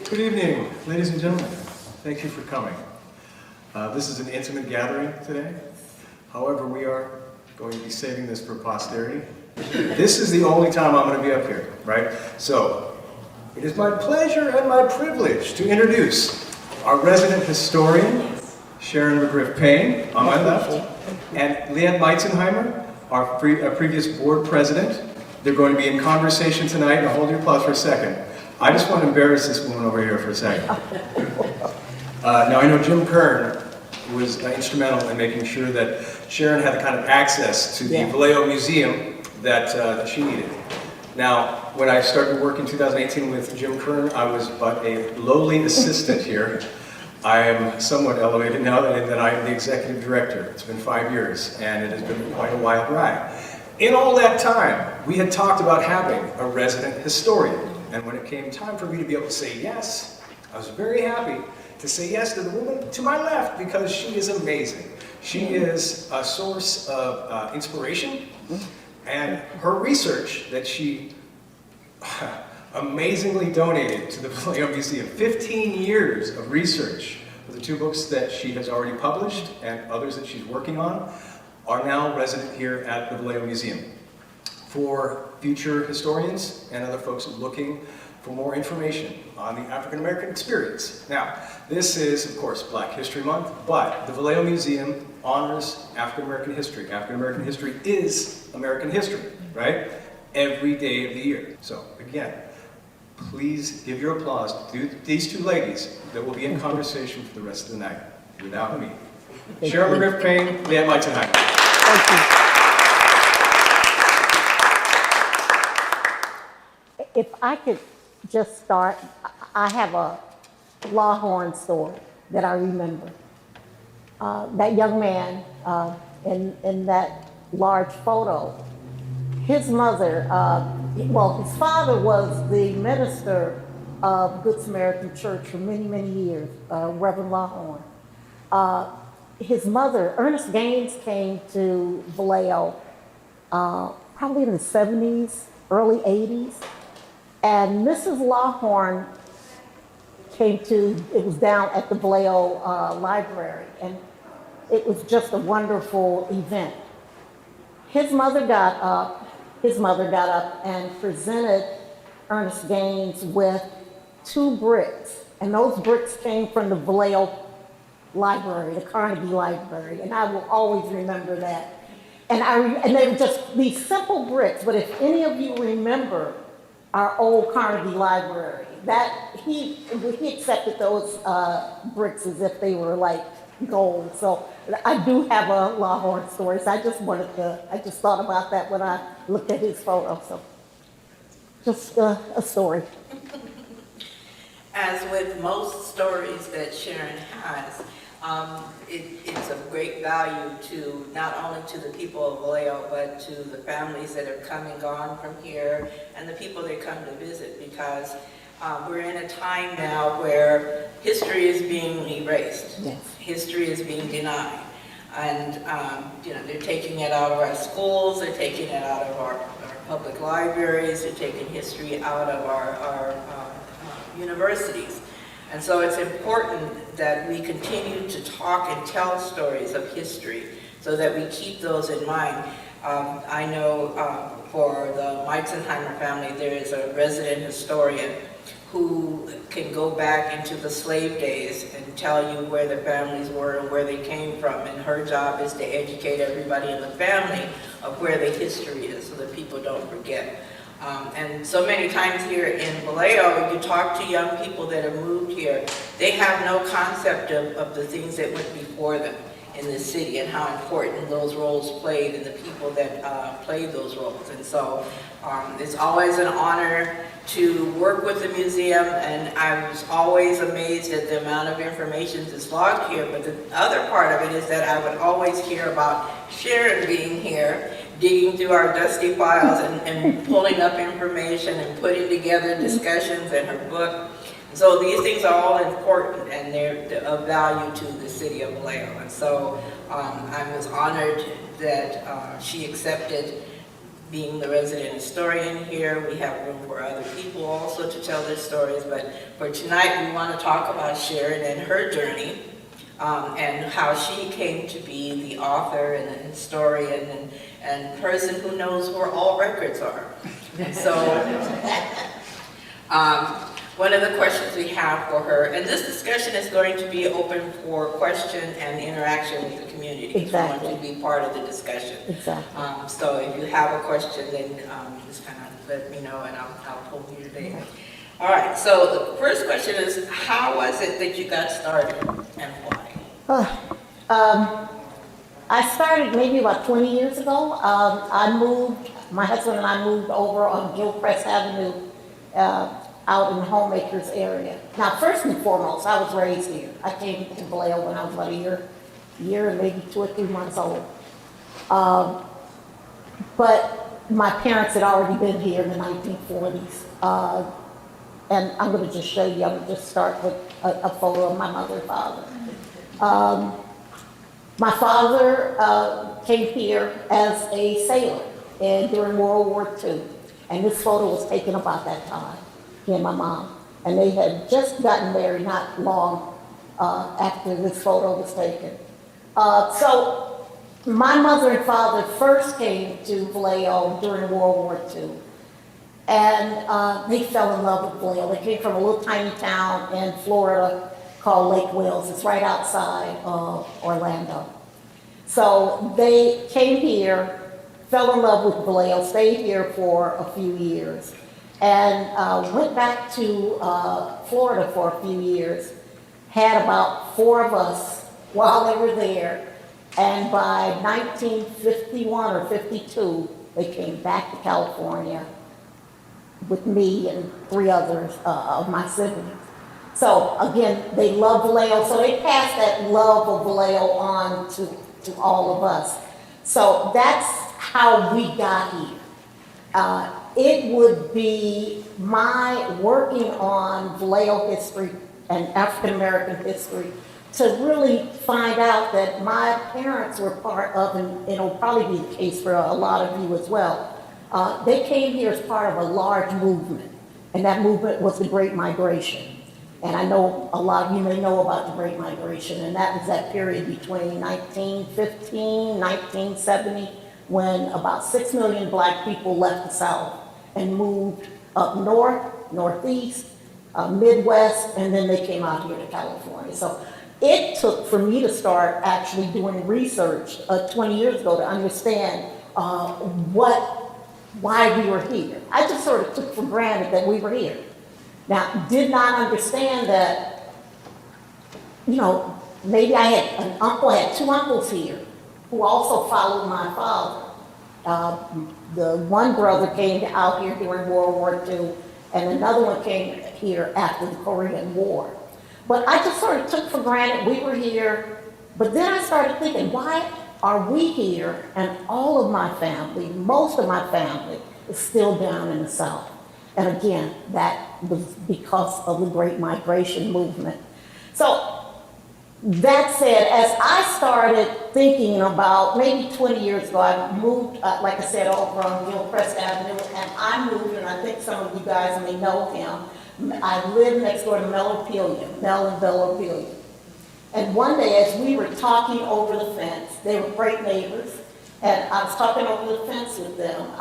Good evening, ladies and gentlemen. Thank you for coming. This is an intimate gathering today. However, we are going to be saving this for posterity. This is the only time I'm going to be up here, right? So, it is my pleasure and my privilege to introduce our resident historian, Sharon McGriff-Payne, on my left, and Liat Meitzenheimer, our previous board president. They're going to be in conversation tonight, and hold your applause for a second. I just want to embarrass this woman over here for a second. Now, I know Jim Kern was instrumental in making sure that Sharon had the kind of access to the Vallejo Museum that she needed. Now, when I started work in 2018 with Jim Kern, I was but a lowly assistant here. I am somewhat elevated now that I am the executive director. It's been 5 years, and it has been quite a wild ride. In all that time, we had talked about having a resident historian. And when it came time for me to be able to say yes, I was very happy to say yes to the woman to my left because she is amazing. She is a source of inspiration, and her research that she amazingly donated to the Vallejo Museum, 15 years of research with the 2 books that she has already published and others that she's working on, are now resident here at the Vallejo Museum. For future historians and other folks looking for more information on the African American experience. Now, this is, of course, Black History Month, but the Vallejo Museum honors African American history. African American history is American history, right? Every day of the year. So, again, please give your applause to these 2 ladies that will be in conversation for the rest of the night without me. Sharon McGriff-Payne, Liat Meitzenheimer. Thank you. If I could just start, I have a Lawhorn story that I remember. That young man in that large photo, his mother, well, his father was the minister of Good Samaritan Church for many, many years, Reverend Lawhorn. His mother, Ernest Gaines, came to Vallejo probably in the 70s, early 80s. And Mrs. Lawhorn came to, it was down at the Vallejo Library, and it was just a wonderful event. His mother got up and presented Ernest Gaines with 2 bricks, and those bricks came from the Vallejo Library, the Carnegie Library, and I will always remember that. And they were just these simple bricks, but if any of you remember our old Carnegie Library, that he accepted those bricks as if they were like gold. So I do have a Lawhorn story, so I just thought about that when I looked at his photo, so just a story. As with most stories that Sharon has, it's of great value to not only to the people of Vallejo, but to the families that have come and gone from here and the people that come to visit, because we're in a time now where history is being erased. Yes. History is being denied. And they're taking it out of our schools, they're taking it out of our public libraries, they're taking history out of our universities. And so it's important that we continue to talk and tell stories of history so that we keep those in mind. I know for the Meitzenheimer family, there is a resident historian who can go back into the slave days and tell you where the families were and where they came from. And her job is to educate everybody in the family of where the history is so that people don't forget. And so many times here in Vallejo, you talk to young people that have moved here, they have no concept of the things that went before them in the city and how important those roles played and the people that played those roles. And so it's always an honor to work with the museum, and I was always amazed at the amount of information that's logged here. But the other part of it is that I would always hear about Sharon being here, digging through our dusty files and pulling up information and putting together discussions in her book. So these things are all important, and they're of value to the city of Vallejo. And so I was honored that she accepted being the resident historian here, we have room for other people also to tell their stories, but for tonight we want to talk about Sharon and her journey, and how she came to be the author and the historian and person who knows where all records are. So, one of the questions we have for her, and this discussion is going to be open for question and interaction with the community. Exactly. We want to be part of the discussion. Exactly. So if you have a question, then just kind of let me know and I'll pull you today. All right, so the first question is, how was it that you got started and why? I started maybe about 20 years ago. My husband and I moved over on Gilchrist Avenue, out in the Homemakers area. Now, first and foremost, I was raised here. I came to Vallejo when I was about a year and maybe 2 or 3 months old. But my parents had already been here in the 1940s. And I'm going to just show you, I'm going to just start with a photo of my mother and father. My father came here as a sailor during World War II. And this photo was taken about that time, he and my mom. And they had just gotten married not long after this photo was taken. So my mother and father first came to Vallejo during World War II. And they fell in love with Vallejo. They came from a little tiny town in Florida called Lake Wales. It's right outside of Orlando. So they came here, fell in love with Vallejo, stayed here for a few years, and went back to Florida for a few years, had about 4 of us while they were there, and by 1951 or 52, they came back to California with me and 3 others of my siblings. So again, they love Vallejo, so they passed that love of Vallejo on to all of us. So that's how we got here. It would be my working on Vallejo history and African American history to really find out that my parents were part of, and it'll probably be the case for a lot of you as well. They came here as part of a large movement, and that movement was the Great Migration. And I know a lot of you may know about the Great Migration, and that was that period between 1915, 1970, when about 6 million black people left the South and moved up north, northeast, Midwest, and then they came out here to California. So it took for me to start actually doing research 20 years ago to understand why we were here. I just sort of took for granted that we were here. Now, did not understand that, you know, maybe I had an uncle, I had 2 uncles here who also followed my father. The one brother came out here during World War II, and another one came here after the Korean War. But I just sort of took for granted we were here, but then I started thinking, why are we here and all of my family, most of my family, is still down in the South? And again, that was because of the Great Migration movement. So that said, as I started thinking about, maybe 20 years ago, I moved, like I said, over on Gilchrist Avenue, and I moved, and I think some of you guys may know him. I lived next door to Mel and Bella Ophelia. And one day, as we were talking over the fence, they were great neighbors, and I was talking over the fence with them.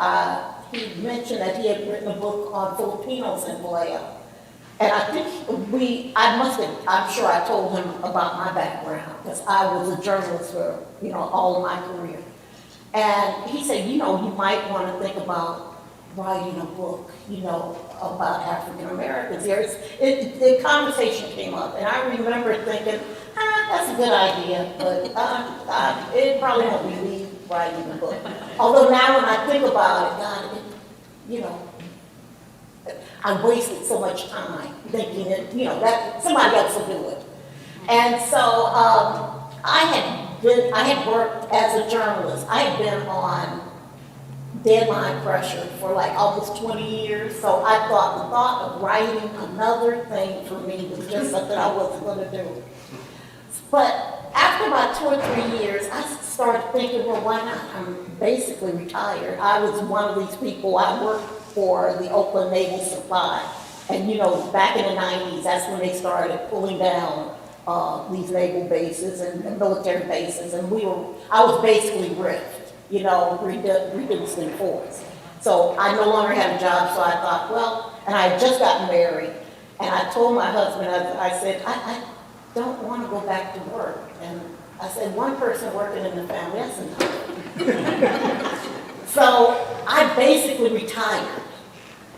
He mentioned that he had written a book on Filipinos in Vallejo. And I think I'm sure I told him about my background, because I was a journalist for, all of my career. And he said, you might want to think about writing a book, about African Americans here. The conversation came up, and I remember thinking, that's a good idea, but it probably won't be me writing a book. Although now when I think about it, God, I wasted so much time thinking that somebody else will do it. And so I had worked as a journalist. I had been on deadline pressure for like almost 20 years. So I thought the thought of writing another thing for me was just something I wasn't going to do. But after about 2 or 3 years, I started thinking, well, why not? I'm basically retired. I was one of these people, I worked for the Oakland Naval Supply. And you know, back in the 90s, that's when they started pulling down these naval bases and military bases. And I was basically ripped, you know, reduced in force. So I no longer had a job, so I thought, well, and I had just gotten married. And I told my husband, I said, I don't want to go back to work. And I said, one person working in the family, that's enough. So I basically retired.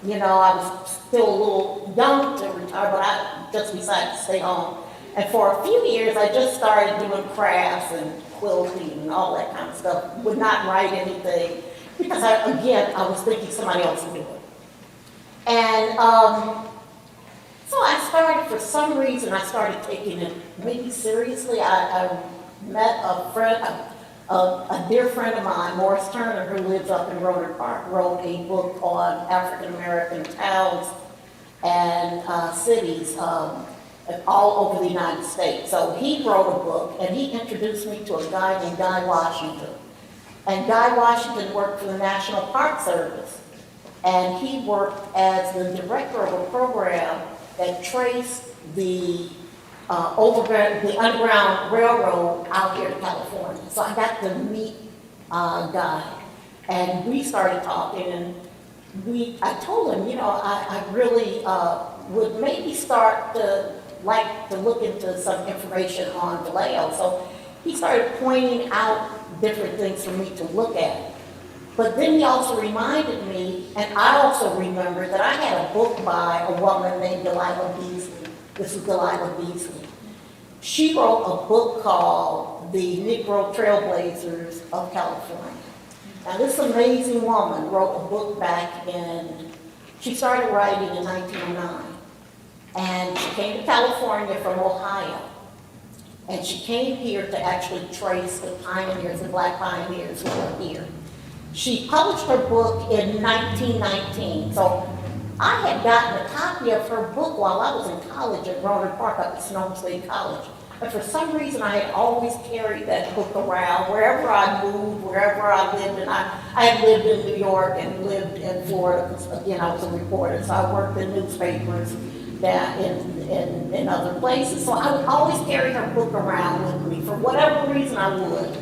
You know, I was still a little young to retire, but I just decided to stay home. And for a few years, I just started doing crafts and quilting and all that kind of stuff. Would not write anything because, I was thinking somebody else would do it. And so I started, for some reason, I started taking it maybe seriously. I met a friend, a dear friend of mine, Morris Turner, who lives up in Rohnert Park, wrote a book on African-American towns and cities all over the United States. So he wrote a book, and he introduced me to a guy named Guy Washington. And Guy Washington worked for the National Park Service, and he worked as the director of a program that traced the Underground Railroad out here to California. So I got to meet Guy, and we started talking, and I told him, you know, I really would maybe start to like to look into some information on Vallejo. So he started pointing out different things for me to look at. But then he also reminded me, and I also remembered that I had a book by a woman named Delilah Beasley. This is Delilah Beasley. She wrote a book called The Negro Trailblazers of California. Now this amazing woman wrote a book she started writing in 1909. And she came to California from Ohio. And she came here to actually trace the pioneers, the black pioneers who were here. She published her book in 1919. So I had gotten a copy of her book while I was in college at Rohnert Park up at Sonoma State College. But for some reason, I had always carried that book around wherever I moved, wherever I lived. And I had lived in New York and lived in Florida because, again, I was a reporter. So I worked in newspapers down in other places. So I would always carry her book around with me. For whatever reason, I would.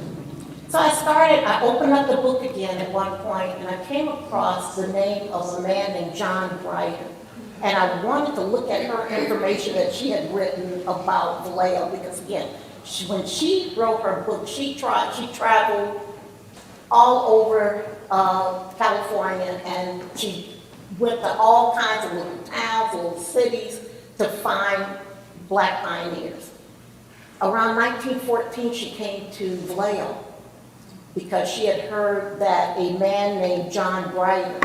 So I opened up the book again at one point, and I came across the name of a man named John Grider. And I wanted to look at her information that she had written about Vallejo, because again, when she wrote her book, she traveled all over California, and she went to all kinds of little towns, little cities to find black pioneers. Around 1914, she came to Vallejo because she had heard that a man named John Grider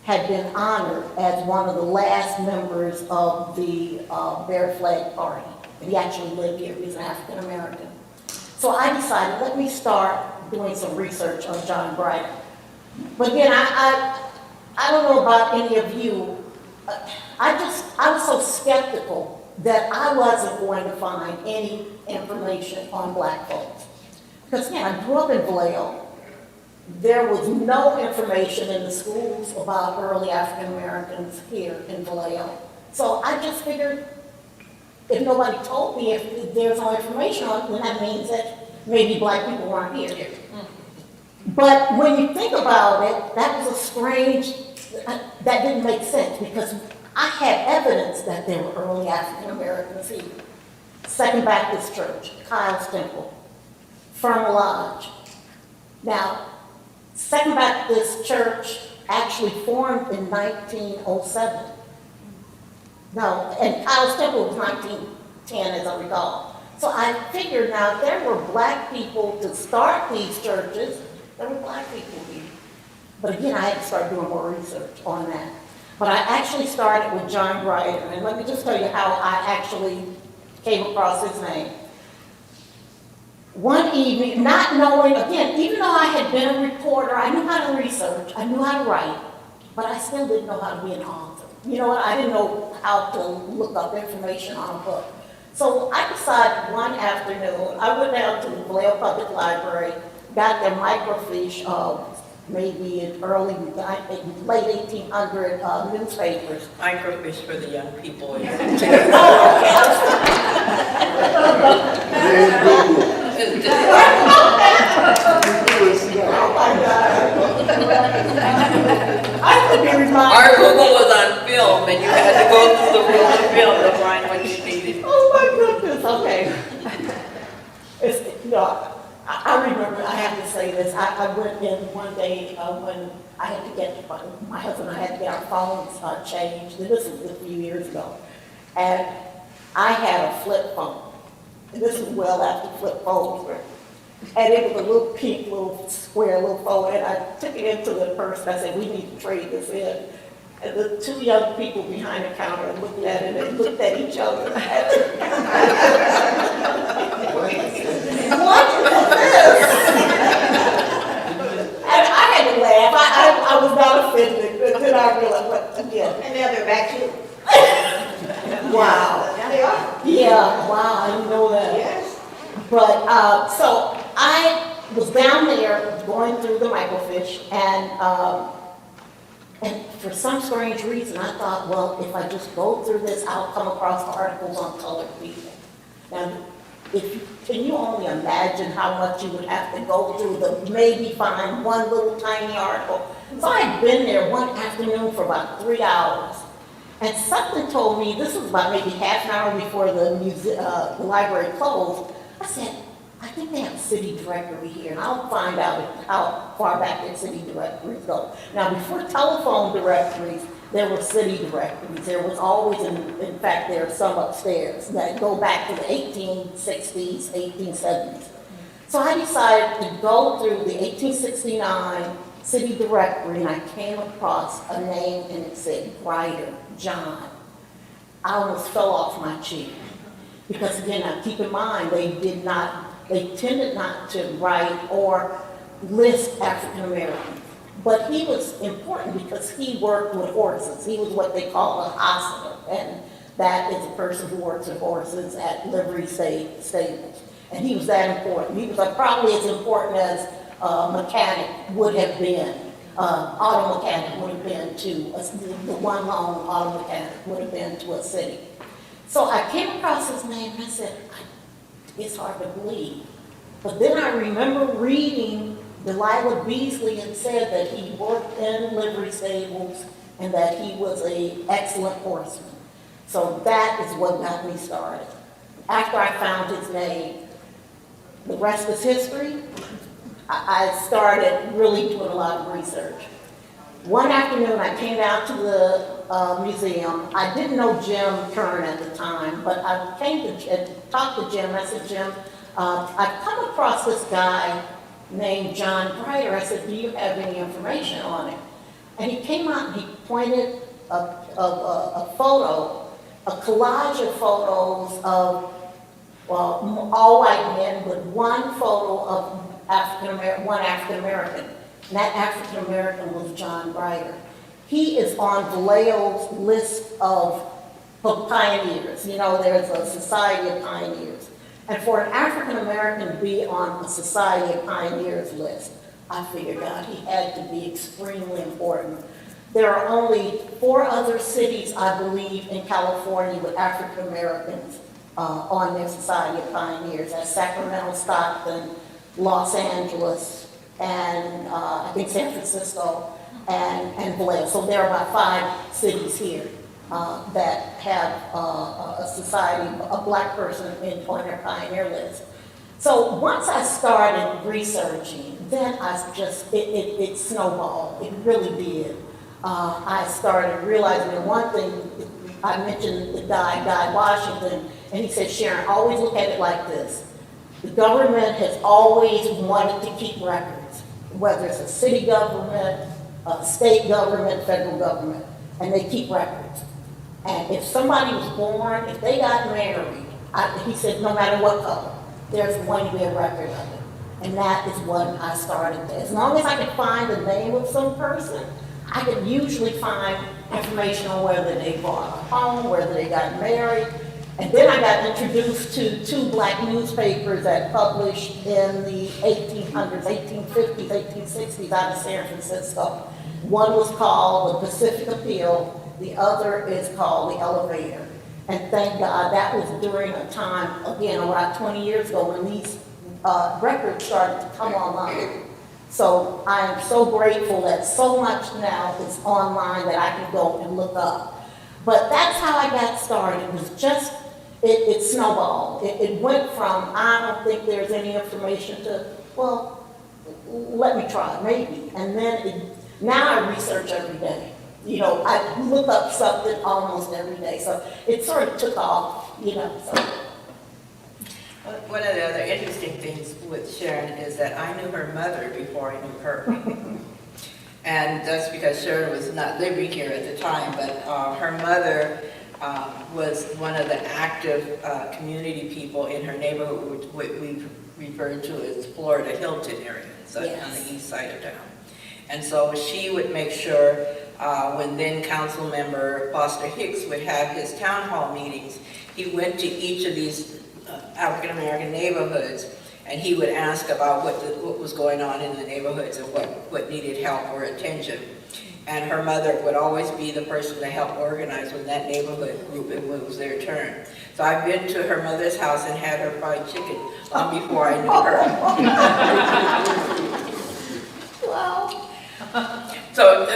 had been honored as one of the last members of the Bear Flag Party. And he actually lived here. He was an African American. So I decided, let me start doing some research on John Grider. But again, I don't know about any of you. I was so skeptical that I wasn't going to find any information on black folks. Because again, I grew up in Vallejo. There was no information in the schools about early African Americans here in Vallejo. So I just figured if nobody told me, if there's no information on it, then that means that maybe black people weren't here. But when you think about it, that was a strange, that didn't make sense because I had evidence that there were early African Americans here. Second Baptist Church, Kyle's Temple, Fernal Lodge. Now, Second Baptist Church actually formed in 1907. No, and Kyle's Temple was 1910, as I recall. So I figured now if there were black people to start these churches, there were black people here. But again, I had to start doing more research on that. But I actually started with John Grider, and let me just tell you how I actually came across his name. One evening, not knowing, again, even though I had been a reporter, I knew how to research, I knew how to write, but I still didn't know how to be an author. You know what, I didn't know how to look up information on a book. So I decided one afternoon, I went down to the Vallejo Public Library, got their microfiche of maybe in late 1800 newspapers. Microfiche for the young people. Oh my God. I could be reminded. Our Google was on film and you had to go through the room of film to find what you needed. Oh my goodness, okay. No, I remember, I have to say this, I went in one day when I had to get, my husband and I had to get our phones changed, and this was a few years ago. And I had a flip phone, and this was well after flip phones were. And it was a little pink, little square, little phone, and I took it into the person, I said, we need to trade this in. And the two young people behind the counter looked at it and looked at each other. What is this? And I had to laugh. I was not offended, but then I realized, but again. And now they're back to. Wow. Now they are. Yeah, wow, I didn't know that. Yes. But, so I was down there going through the microfiche, and for some strange reason, I thought, well, if I just go through this, I'll come across articles on colored people. Now, can you only imagine how much you would have to go through to maybe find one little tiny article? So I'd been there one afternoon for about 3 hours, and something told me, this was about maybe half an hour before the library closed. I said, I think they have a city directory here, and I'll find out how far back their city directories go. Now, before telephone directories, there were city directories. There was always, in fact, there are some upstairs that go back to the 1860s, 1870s. So I decided to go through the 1869 city directory, and I came across a name, and it said Grider, John. I almost fell off my cheek. Because again, now keep in mind, they tended not to write or list African Americans. But he was important because he worked with horses. He was what they call a hostler, and that is a person who works with horses at livery stables. And he was that important. He was probably as important as a mechanic would have been, auto mechanic would have been to, the one lone auto mechanic would have been to a city. So I came across his name and I said, it's hard to believe. But then I remember reading Delilah Beasley and said that he worked in livery stables and that he was an excellent horseman. So that is what got me started. After I found his name, the rest is history. I started really doing a lot of research. One afternoon, I came down to the museum. I didn't know Jim Kern at the time, but I came to talk to Jim. I said, Jim, I've come across this guy named John Grider. I said, do you have any information on him? And he came out and he pointed a photo, a collage of photos of all white men with one photo of one African American. And that African American was John Grider. He is on Vallejo's list of pioneers. You know, there's a Society of Pioneers. And for an African American to be on a Society of Pioneers list, I figured out he had to be extremely important. There are only 4 other cities, I believe, in California with African Americans on their Society of Pioneers. That's Sacramento, Stockton, Los Angeles, and I think San Francisco, and Vallejo. So there are about 5 cities here that have a society, a black person on their pioneer list. So once I started researching, then it snowballed. It really did. I started realizing that one thing, I mentioned the guy Washington, and he said, Sharon, always look at it like this. The government has always wanted to keep records, whether it's a city government, a state government, federal government, and they keep records. And if somebody was born, if they got married, he said, no matter what color, there's going to be a record of it. And that is what I started with. As long as I could find the name of some person, I could usually find information on whether they bought a home, whether they got married. And then I got introduced to two black newspapers that published in the 1800s, 1850s, 1860s out of San Francisco. One was called the Pacific Appeal, the other is called the Elevator. And thank God that was during a time, again, about 20 years ago when these records started to come online. So I am so grateful that so much now is online that I can go and look up. But that's how I got started. It was just, it snowballed. It went from, I don't think there's any information to, well, let me try, maybe. And then now I research every day. You know, I look up something almost every day. So it sort of took off, you know. So. One of the other interesting things with Sharon is that I knew her mother before I knew her. And that's because Sharon was not living here at the time, but her mother was one of the active community people in her neighborhood, which we refer to as Florida Hilton area, so Yes. on the east side of town. And so she would make sure when then council member Foster Hicks would have his town hall meetings, he went to each of these African-American neighborhoods, and he would ask about what was going on in the neighborhoods and what needed help or attention. And her mother would always be the person to help organize when that neighborhood group, it was their turn. So I've been to her mother's house and had her fried chicken long before I knew her. Wow. So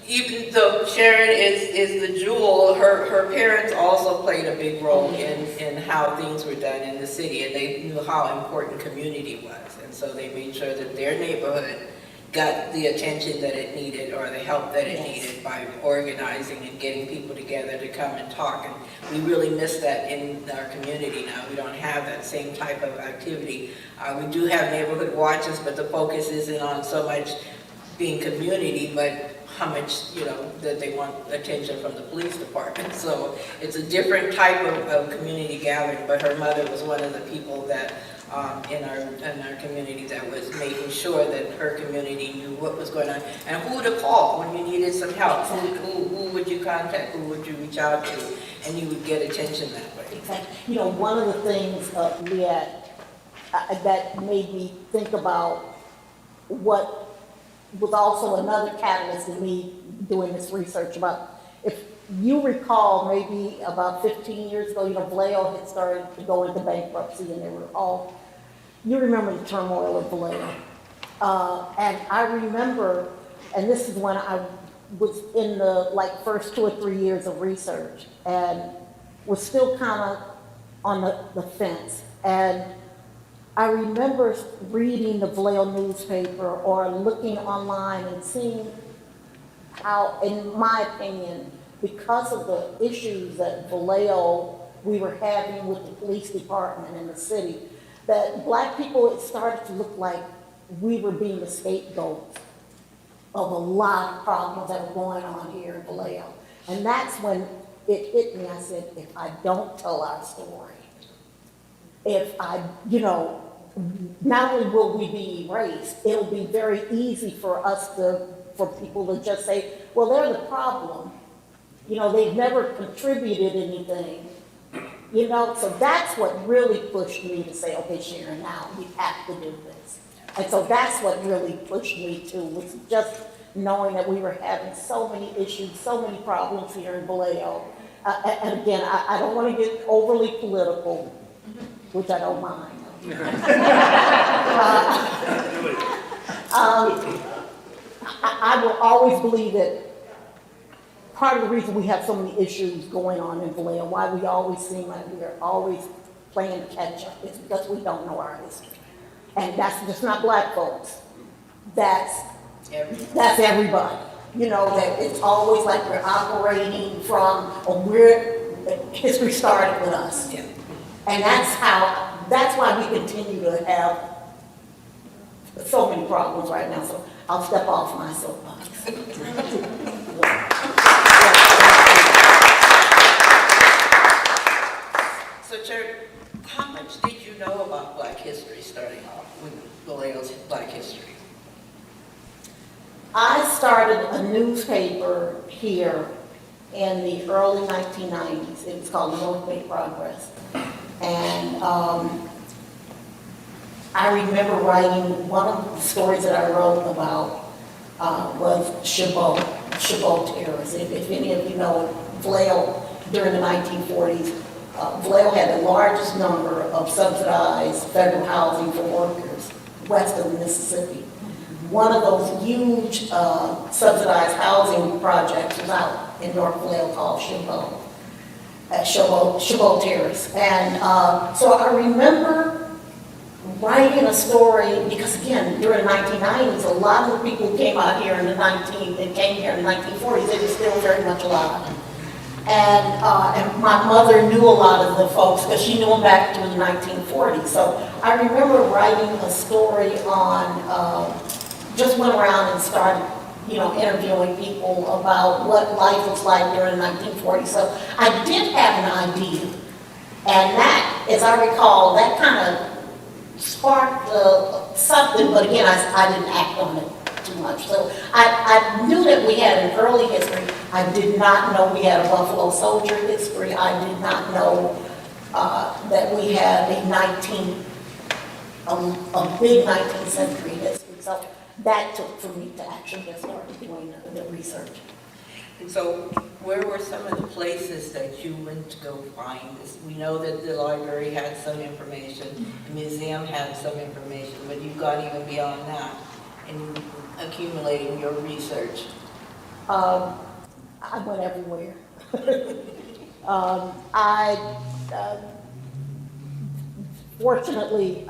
even though Sharon is the jewel, her parents also played a big role in how things were done in the city, and they knew how important community was, and so they made sure that their neighborhood got the attention that it needed or the help that it needed by organizing and getting people together to come and talk. And we really miss that in our community now. We don't have that same type of activity. We do have neighborhood watches, but the focus isn't on so much being community, but how much, you know, that they want attention from the police department. So it's a different type of community gathering, but her mother was one of the people that in our community that was making sure that her community knew what was going on and who to call when you needed some help. Who would you contact? Who would you reach out to? And you would get attention that way. Exactly. You know, one of the things, Liat, that made me think about what was also another catalyst in me doing this research about, if you recall, maybe about 15 years ago, you know, Vallejo had started to go into bankruptcy, and they were all, you remember the turmoil of Vallejo. And I remember, and this is when I was in the first 2 or 3 years of research, and was still kind of on the fence. And I remember reading the Vallejo newspaper or looking online and seeing how, in my opinion, because of the issues that Vallejo we were having with the police department in the city, that black people, it started to look like we were being the scapegoats of a lot of problems that were going on here in Vallejo. And that's when it hit me. I said, if I don't tell our story, if I, you know, not only will we be erased, it'll be very easy for us for people to just say, well, they're the problem. You know, they've never contributed anything. You know, so that's what really pushed me to say, okay, Sharon, now we have to do this. And so that's what really pushed me to, was just knowing that we were having so many issues, so many problems here in Vallejo. And again, I don't want to get overly political, which I don't mind. I will always believe that part of the reason we have so many issues going on in Vallejo, why we always seem like we're always playing catch up, is because we don't know our history. And that's just not black folks. That's everybody. You know, that it's always like we're operating from, history started with us. Yeah. And that's why we continue to have so many problems right now. So I'll step off my soapbox. So, Trevor, how much did you know about Black history starting off with Vallejo's Black history? I started a newspaper here in the early 1990s. It was called North Bay Progress. And I remember writing, one of the stories that I wrote about was Chabot terrorists. If any of you know Vallejo during the 1940s, Vallejo had the largest number of subsidized federal housing for workers west of the Mississippi. One of those huge subsidized housing projects was out in North Vallejo called Chabot terrorists. And so I remember writing a story, because again, during the 1990s, a lot of the people who came out here in the 1940s, they were still very much alive. And my mother knew a lot of the folks because she knew them back through the 1940s. So I remember writing a story on, just went around and started, interviewing people about what life was like during the 1940s. So I did have an idea. And that, as I recall, that kind of sparked something, but again, I didn't act on it too much. So I knew that we had an early history. I did not know we had a Buffalo Soldier history. I did not know that we had a big 19th century history. So that took for me to actually get started doing the research. And so where were some of the places that you went to go find this? We know that the library had some information, the museum had some information, but you've gone even beyond that in accumulating your research. I went everywhere. Fortunately,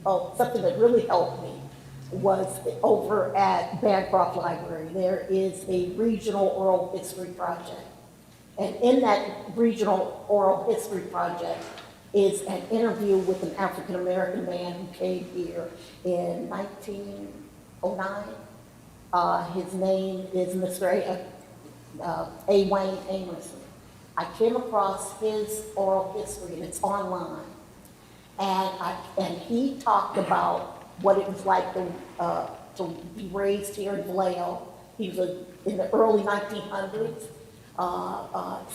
something that really helped me was over at Bancroft Library. There is a regional oral history project. And in that regional oral history project is an interview with an African-American man who came here in 1909. His name is Mr. A. Wayne Amerson. I came across his oral history, and it's online. And he talked about what it was like to be raised here in Vallejo. He was in the early 1900s.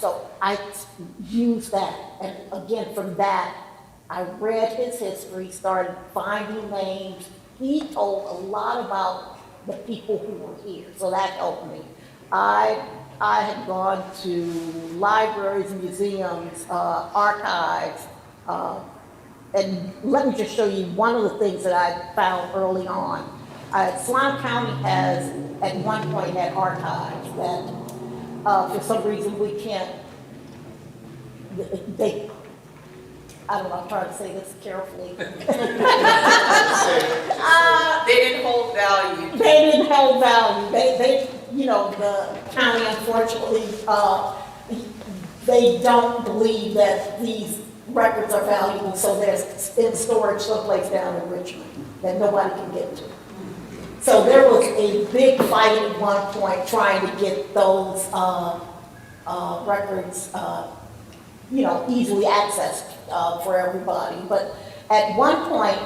So I used that. And again, from that, I read his history, started finding names. He told a lot about the people who were here, so that helped me. I had gone to libraries, museums, archives, and let me just show you one of the things that I found early on. Swan County has, at one point, had archives that, for some reason, we can't, I don't know, I'm trying to say this carefully. They didn't hold value. They didn't hold value. They the county, unfortunately, they don't believe that these records are valuable, so they're in storage someplace down in Richmond that nobody can get to. So there was a big fight at one point trying to get those records, easily accessed for everybody. But at one point,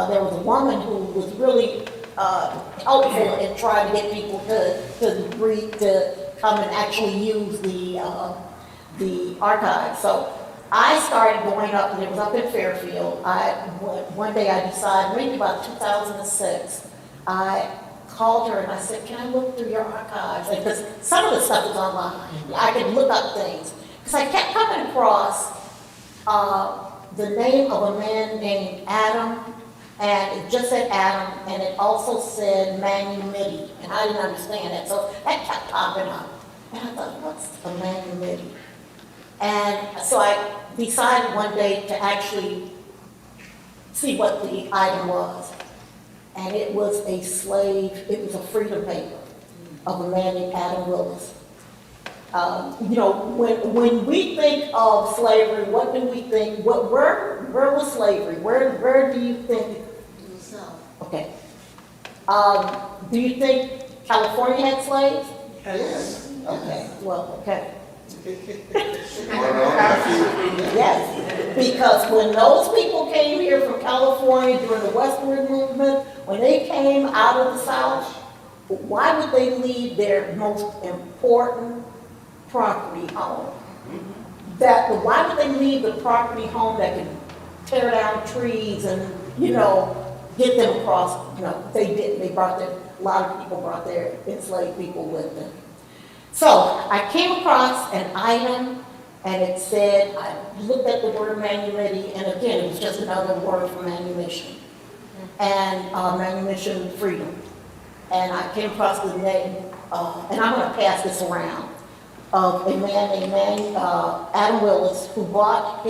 there was a woman who was really helpful in trying to get people to come and actually use the archive. So I started going up, and it was up in Fairfield. One day I decided, maybe about 2006, I called her and I said, can I look through your archives? Because some of the stuff is online. I could look up things. Because I kept coming across the name of a man named Adam, and it just said Adam, and it also said Manumiti, and I didn't understand that. So that kept popping up. And I thought, what's a Manumiti? And so I decided one day to actually see what the item was. And it was a slave, it was a freedom paper of a man named Adam Willis. When we think of slavery, what do we think? Where was slavery? Where do you think? In the South. Okay. Do you think California had slaves? Yes. Okay, well, okay. Yes. Yes, because when those people came here from California during the westward movement, when they came out of the South, why would they leave their most important property home. Why would they leave the property home that can tear down trees and, get them across? No, they didn't. A lot of people brought their enslaved people with them. So I came across an item and it said, I looked at the word manumission, and again, it was just another word for manumission. And manumission freedom. And I came across the name, and I'm gonna pass this around, of a man named Adam Willis, who bought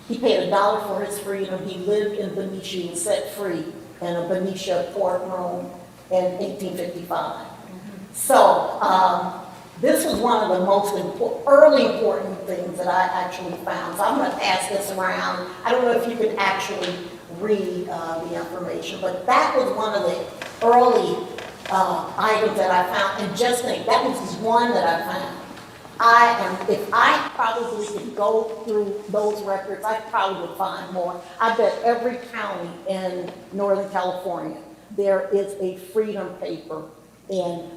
he paid $1 for his freedom. He lived in Benicia, he was set free in a Benicia courtroom in 1855. So this was one of the most early important things that I actually found. So I'm gonna pass this around. I don't know if you can actually read the information, but that was one of the early items that I found. And just think, that was just one that I found. If I probably could go through those records, I probably would find more. I bet every county in Northern California, there is a freedom paper in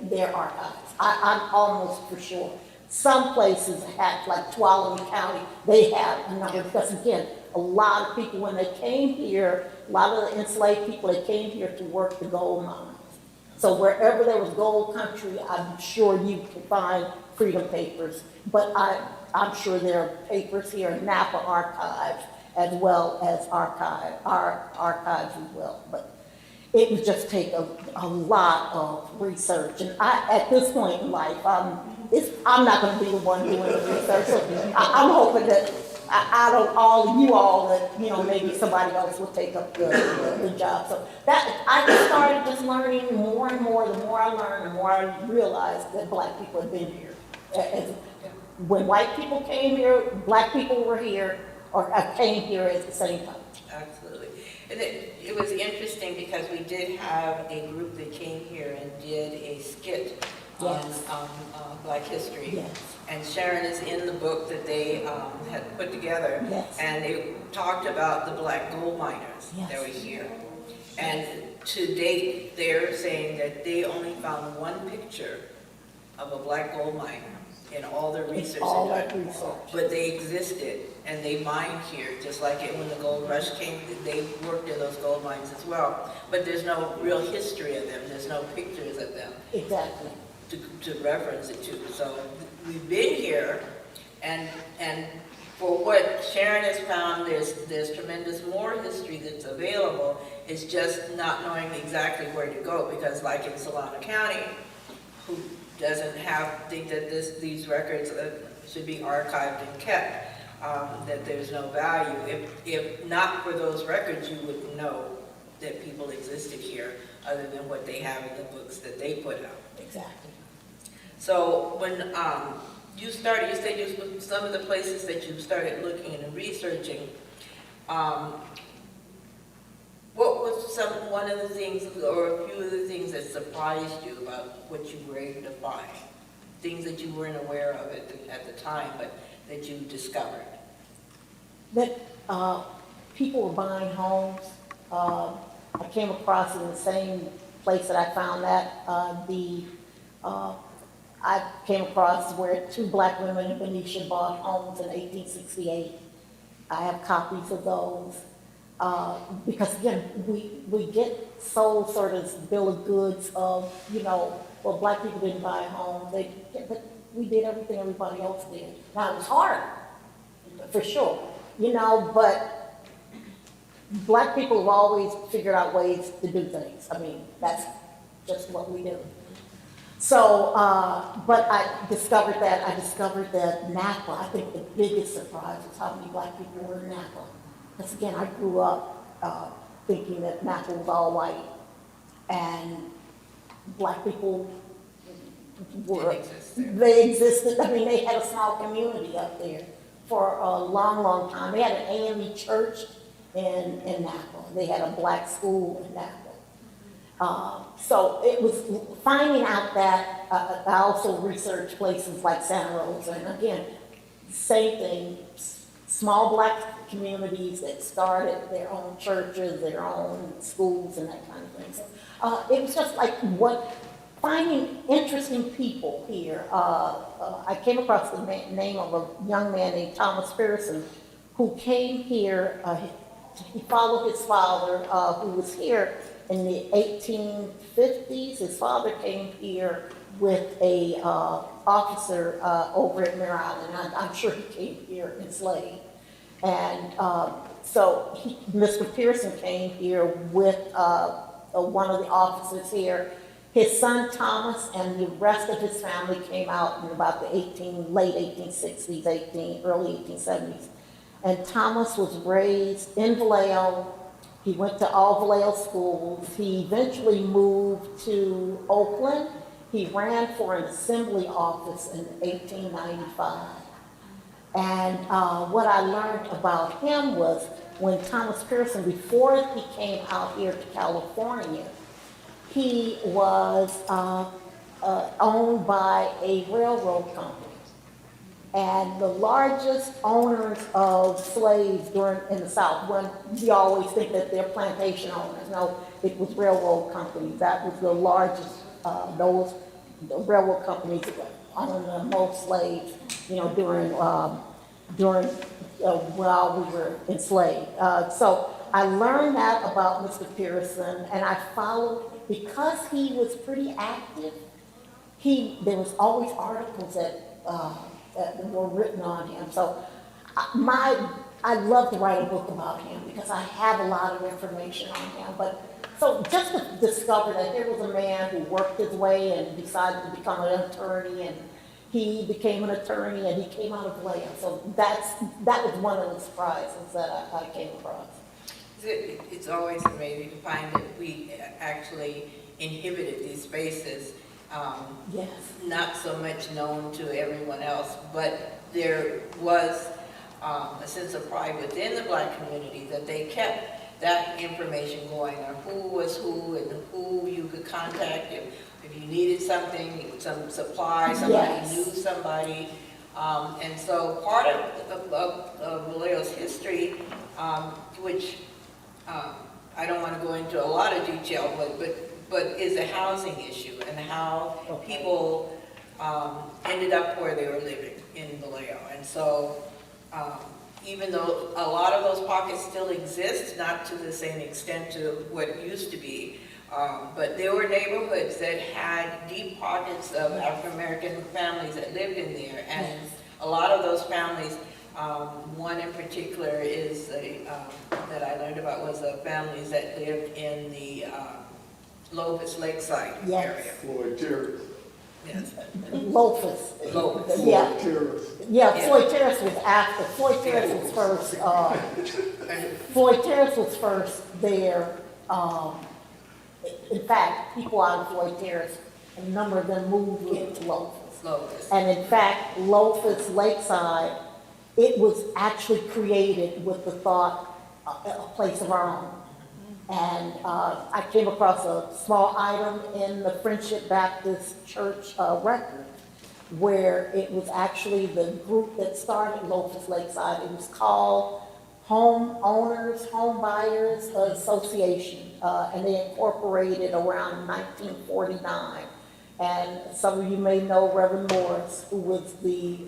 their archives. I'm almost for sure. Some places have, like Tuolumne County, they have a number, because again, a lot of people, when they came here, a lot of the enslaved people, they came here to work the gold mines. So wherever there was gold country, I'm sure you can find freedom papers. But I'm sure there are papers here in Napa archives, as well as our archives as well. But it would just take a lot of research. And at this point in life, I'm not going to be the one doing the research. So I'm hoping that out of all that, maybe somebody else will take up the job. So that I just started just learning more and more. The more I learned, the more I realized that Black people had been here. When white people came here, Black people were here, or came here at the same time. Absolutely. And it was interesting because we did have a group that came here and did a skit Yes. on Black history. Yes. And Sharon is in the book that they had put together. Yes. And they talked about the Black gold miners Yes. that were here. And to date, they're saying that they only found one picture of a Black gold miner in all their research. All they've that done. research. But they existed, and they mined here, just like when the gold rush came, they worked in those gold mines as well. But there's no real history of them, there's no pictures of them Exactly. to reference it to. So we've been here, and for what Sharon has found, there's tremendous more history that's available. It's just not knowing exactly where to go, because like in Solano County, who doesn't think that these records should be archived and kept, that there's no value. If not for those records, you wouldn't know that people existed here, other than what they have in the books that they put out. Exactly. So when you said some of the places that you started looking and researching, what was one of the things, or a few of the things that surprised you about what you were able to find? Things that you weren't aware of at the time, but that you discovered? That people were buying homes. I came across in the same place that I found that. I came across where 2 Black women in Benicia bought homes in 1868. I have copies of those. Because again, we get sold sort of this bill of goods of, well, Black people didn't buy a home, but we did everything everybody else did. Now, it was hard, for sure, but Black people have always figured out ways to do things. I mean, that's just what we do. So, but I discovered that Napa, I think the biggest surprise was how many Black people were in Napa. Because again, I grew up thinking that Napa was all white, and Black people they existed. I mean, they had a small community up there for a long, long time. They had an AME church in Napa. They had a Black school in Napa. So it was finding out that I also researched places like Santa Rosa, and again, same thing, small Black communities that started their own churches, their own schools, and that kind of thing. So it was just like what finding interesting people here. I came across the name of a young man named Thomas Pearson, who came here. He followed his father, who was here in the 1850s. His father came here with a officer over at Mare Island. I'm sure he came here enslaved. And so Mr. Pearson came here with one of the officers here. His son Thomas and the rest of his family came out in about the late 1860s, early 1870s. And Thomas was raised in Vallejo. He went to all Vallejo schools. He eventually moved to Oakland. He ran for an assembly office in 1895. And what I learned about him was when Thomas Pearson, before he came out here to California, he was owned by a railroad company. And the largest owners of slaves in the South, when you always think that they're plantation owners, no, it was railroad companies. That was the largest, the railroad companies owned the most slaves, during while we were enslaved. So I learned that about Mr. Pearson, and I followed, because he was pretty active, there was always articles that were written on him. So I'd love to write a book about him because I have a lot of information on him. But so just to discover that there was a man who worked his way and decided to become an attorney, and he became an attorney and he came out of Vallejo. So that was one of the surprises that I came across. It's always amazing to find that we actually inhibited these spaces. Yes. Not so much known to everyone else, but there was a sense of pride within the Black community that they kept that information going on who was who and who you could contact if you needed something, some supply, somebody Yes. knew somebody. And so part of Vallejo's history, which I don't want to go into a lot of detail, but is a housing issue and how people ended up where they were living in Vallejo. And so even though a lot of those pockets still exist, not to the same extent to what it used to be, but there were neighborhoods that had deep pockets of African-American families that lived in there. And a lot of those families, one in particular is that I learned about was the families that lived in the Lopez Lakeside area. Floyd Terrace. Yes. Lopez. Lopez. Yeah. Terrace. Yeah, Yeah. Floyd Terrace was after. Floyd Terrace was first. Floyd Terrace was first there. In fact, people out of Floyd Terrace, a number of them moved into Lopez. Lopez. And in fact, Lopez Lakeside, it was actually created with the thought a place of our own. And I came across a small item in the Friendship Baptist Church record where it was actually the group that started Lopez Lakeside. It was called Home Owners, Home Buyers Association, and they incorporated around 1949. And some of you may know Reverend Morris, who was the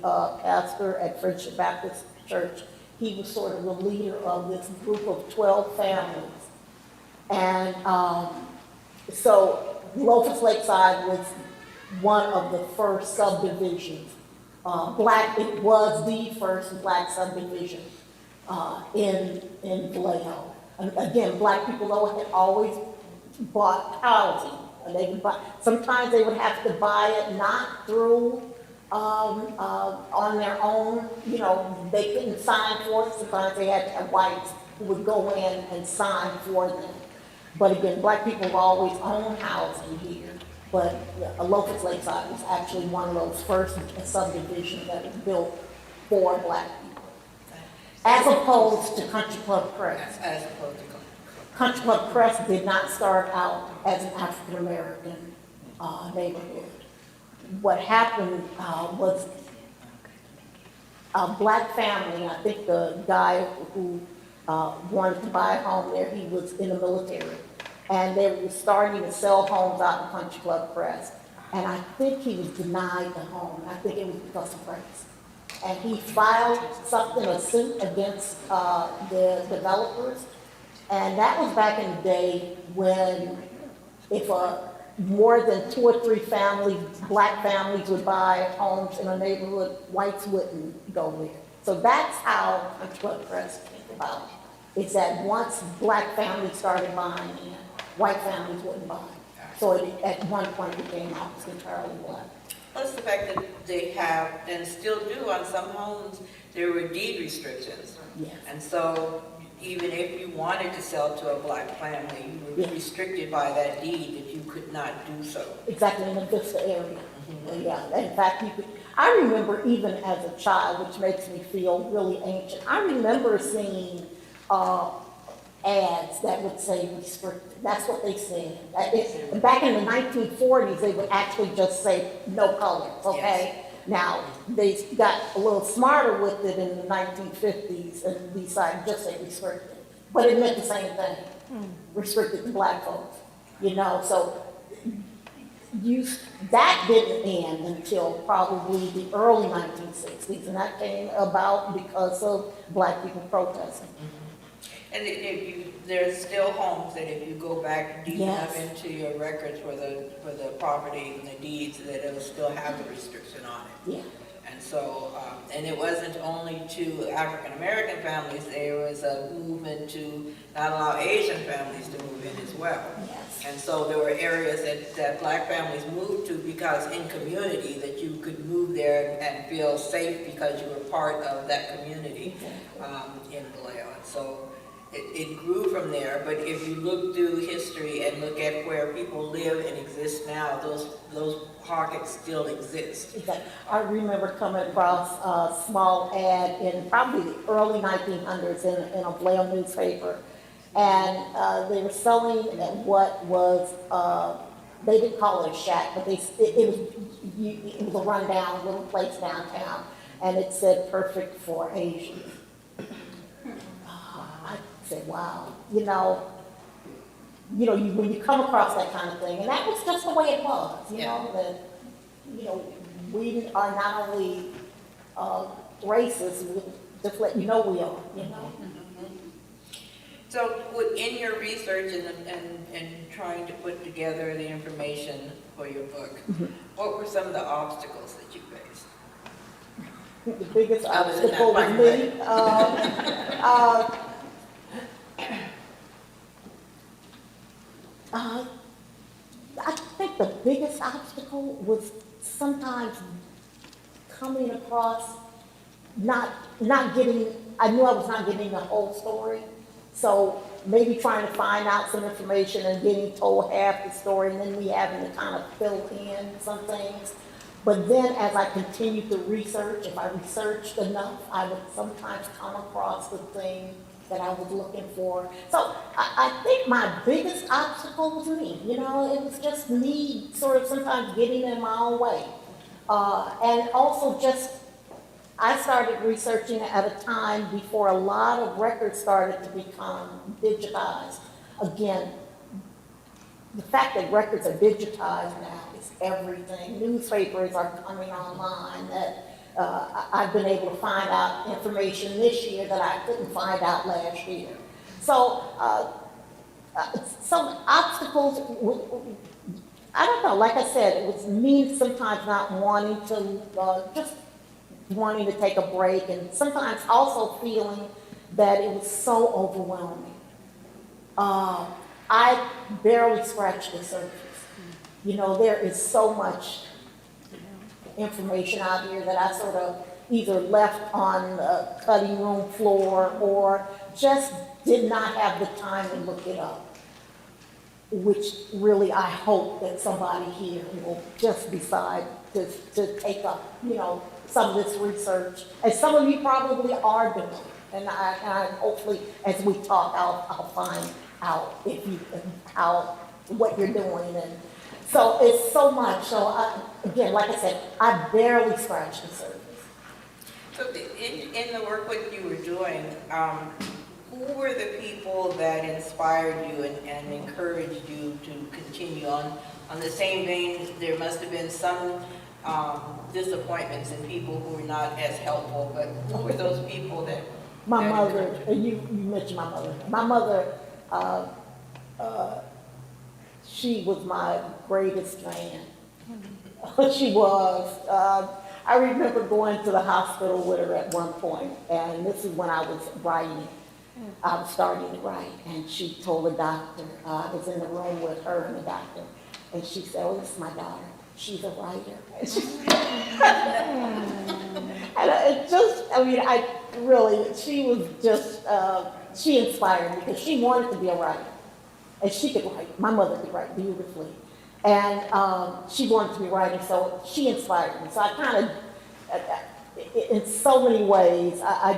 pastor at Friendship Baptist Church. He was sort of the leader of this group of 12 families. And so Lopez Lakeside was one of the first subdivisions. It was the first Black subdivision in Vallejo. And again, Black people though had always bought housing. And they would buy, sometimes they would have to buy it not through on their own. They couldn't sign for it. Sometimes they had to have whites who would go in and sign for them. But again, Black people have always owned housing here. But Lopez Lakeside was actually one of those first subdivisions that was built for Black people, as opposed to Country Club Crest. As opposed to Country Club Crest did not start out as an African American neighborhood. What happened was a Black family, I think the guy who wanted to buy a home there, he was in the military. And they were starting to sell homes out in Country Club Crest. And I think he was denied the home. I think it was because of race. And he filed something, a suit against the developers. And that was back in the day when if more than 2 or 3 families, black families would buy homes in a neighborhood, whites wouldn't go there. So that's how the drug press came about. It's that once black families started buying in, white families wouldn't buy. So it at one point became almost entirely black. Plus the fact that they have, and still do on some homes, there were deed restrictions. Yes. And so even if you wanted to sell to a black family, you were Yes. restricted by that deed that you could not do so. Exactly, in the Vista area. Yeah, in fact, I remember even as a child, which makes me feel really ancient, I remember seeing ads that would say restricted. That's what they said. Back in the 1940s, they would actually just say no colors, okay? Yes. Now, they got a little smarter with it in the 1950s and decided just say restricted. But it meant the same thing, restricted to black folks, you know? So that didn't end until probably the early 1960s, and that came about because of black people protesting. And there's still homes that if you go back deep enough Yes. into your records for the property and the deeds, that it'll still have the restriction on it. Yeah. And so, and it wasn't only to African American families, there was a movement to not allow Asian families to move in as well. Yes. And so there were areas that black families moved to because in community that you could move there and feel safe because you were part of that community in Vallejo. And so it grew from there, but if you look through history and look at where people live and exist now, those pockets still exist. Exactly. I remember coming across a small ad in probably the early 1900s in a Vallejo newspaper, and they were selling what was, they didn't call it a shack, but it was a rundown little place downtown, and it said perfect for Asians. I said, wow, when you come across that kind of thing, and that was just the way it was, you know, that, we are not only racist, we just let you know we are, you know. So in your research and trying to put together the information for your book, what were some of the obstacles that you faced? The biggest Other than obstacle that was me. I think the biggest obstacle was sometimes coming across not getting, I knew I was not getting the whole story. So maybe trying to find out some information and getting told half the story and then me having to kind of fill in some things. But then as I continued to research, if I researched enough, I would sometimes come across the thing that I was looking for. So I think my biggest obstacle was me, it was just me sort of sometimes getting in my own way. And also I started researching at a time before a lot of records started to become digitized. Again, the fact that records are digitized now is everything. Newspapers are coming online that I've been able to find out information this year that I couldn't find out last year. So some obstacles, I don't know, like I said, it was me sometimes not wanting to, just wanting to take a break, and sometimes also feeling that it was so overwhelming. I barely scratched the surface. There is so much information out here that I sort of either left on the cutting room floor or just did not have the time to look it up, which really I hope that somebody here will just decide to take up, some of this research, as some of you probably are doing. And I hopefully, as we talk, I'll find out what you're doing. And so it's so much. So again, like I said, I barely scratched the surface. So in the work that you were doing, who were the people that inspired you and encouraged you to continue on On the same vein, there must have been some disappointments in people who were not as helpful, but who were those people that? My that mother, encouraged you? you mentioned my mother. My mother, she was my greatest fan. She was. I remember going to the hospital with her at one point, and this is when I was writing. I was starting to write, and she told the doctor, I was in the room with her and the doctor, and she said, "Oh, this is my daughter. She's a writer." And it just, I mean, I really, she was just, she inspired me because she wanted to be a writer. And she could write. My mother could write beautifully. And she wanted to be a writer, so she inspired me. So I kind of, in so many ways, I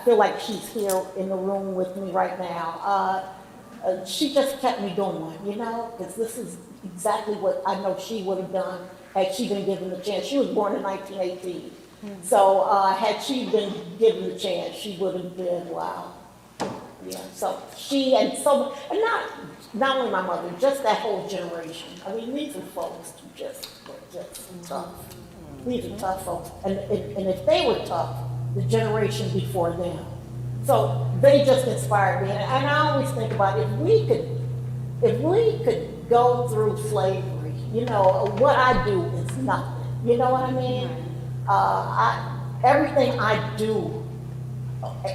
feel like she's here in the room with me right now. She just kept me going, you know, because this is exactly what I know she would have done had she been given the chance. She was born in 1918. So had she been given the chance, she would have been, wow. Yeah, so she and not only my mother, just that whole generation. I mean, these are folks who just tough. These are tough folks. And if they were tough, the generation before them. So they just inspired me. And I always think about if we could go through slavery, you know, what I do is nothing. You know what I mean? Everything I do,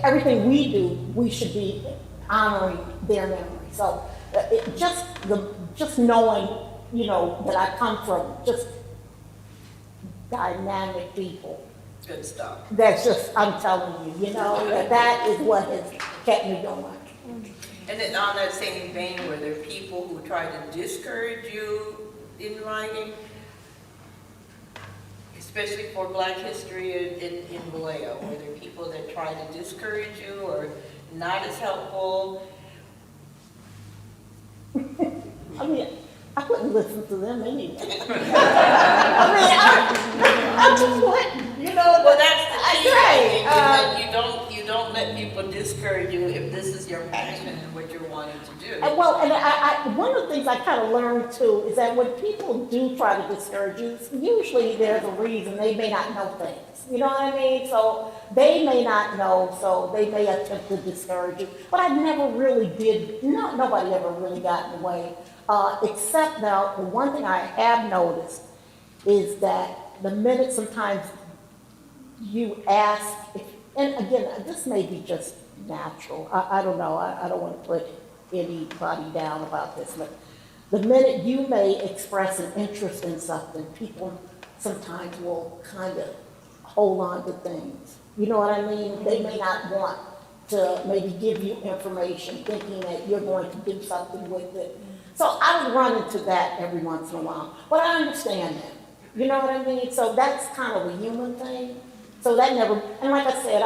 everything we do, we should be honoring their memory. So just knowing, you know, that I come from just dynamic people. Good stuff. That's just, I'm telling you, you know, that is what has kept me going. And then on that same vein, were there people who tried to discourage you in writing? Especially for Black history in Vallejo, were there people that tried to discourage you or not as helpful? I mean, I wouldn't listen to them anyway. I just wouldn't, you know. Well, that's the key. Right. You don't let people discourage you if this is your passion and what you're wanting to do. Well, and one of the things I kind of learned too is that when people do try to discourage you, usually there's a reason. They may not know things. You know what I mean? So they may not know, so they may attempt to discourage you. But I never really did. Nobody ever really got in the way. Except now, the one thing I have noticed is that the minute sometimes you ask, and again, this may be just natural. I don't know. I don't want to put anybody down about this, but the minute you may express an interest in something, people sometimes will kind of hold on to things. You know what I mean? They may not want to maybe give you information thinking that you're going to do something with it. So I would run into that every once in a while, but I understand that. You know what I mean? So that's kind of a human thing. So that never, and like I said,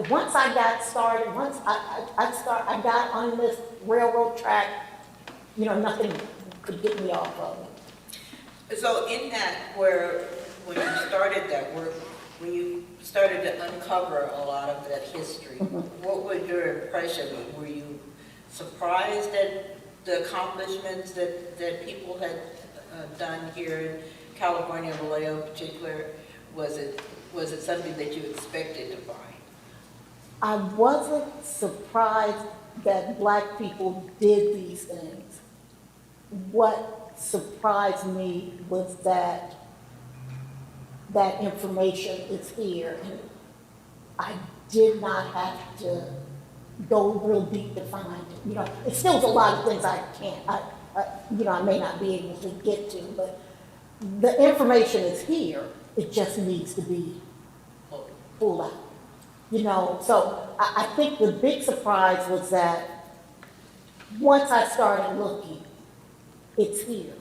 once I got started, once I got on this railroad track, you know, nothing could get me off of it. So in that, when you started that work, when you started to uncover a lot of that history, what was your impression? Were you surprised at the accomplishments that people had done here in California, Vallejo in particular? Was it something that you expected to find? I wasn't surprised that Black people did these things. What surprised me was that information is here, and I did not have to go real deep to find it. You know, it still is a lot of things I can't, I may not be able to get to, but the information is here. It just needs to be pulled out. You know, so I think the big surprise was that once I started looking, it's here.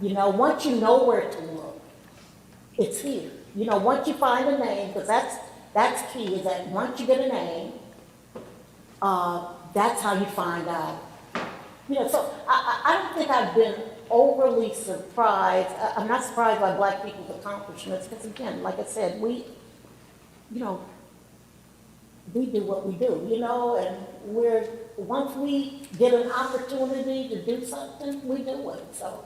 You know, once you know where to look, it's here. You know, once you find a name, because that's key, is that once you get a name, that's how you find out. You know, so I don't think I've been overly surprised. I'm not surprised by Black people's accomplishments, because again, like I said, we do what we do, you know, and once we get an opportunity to do something, we do it, so.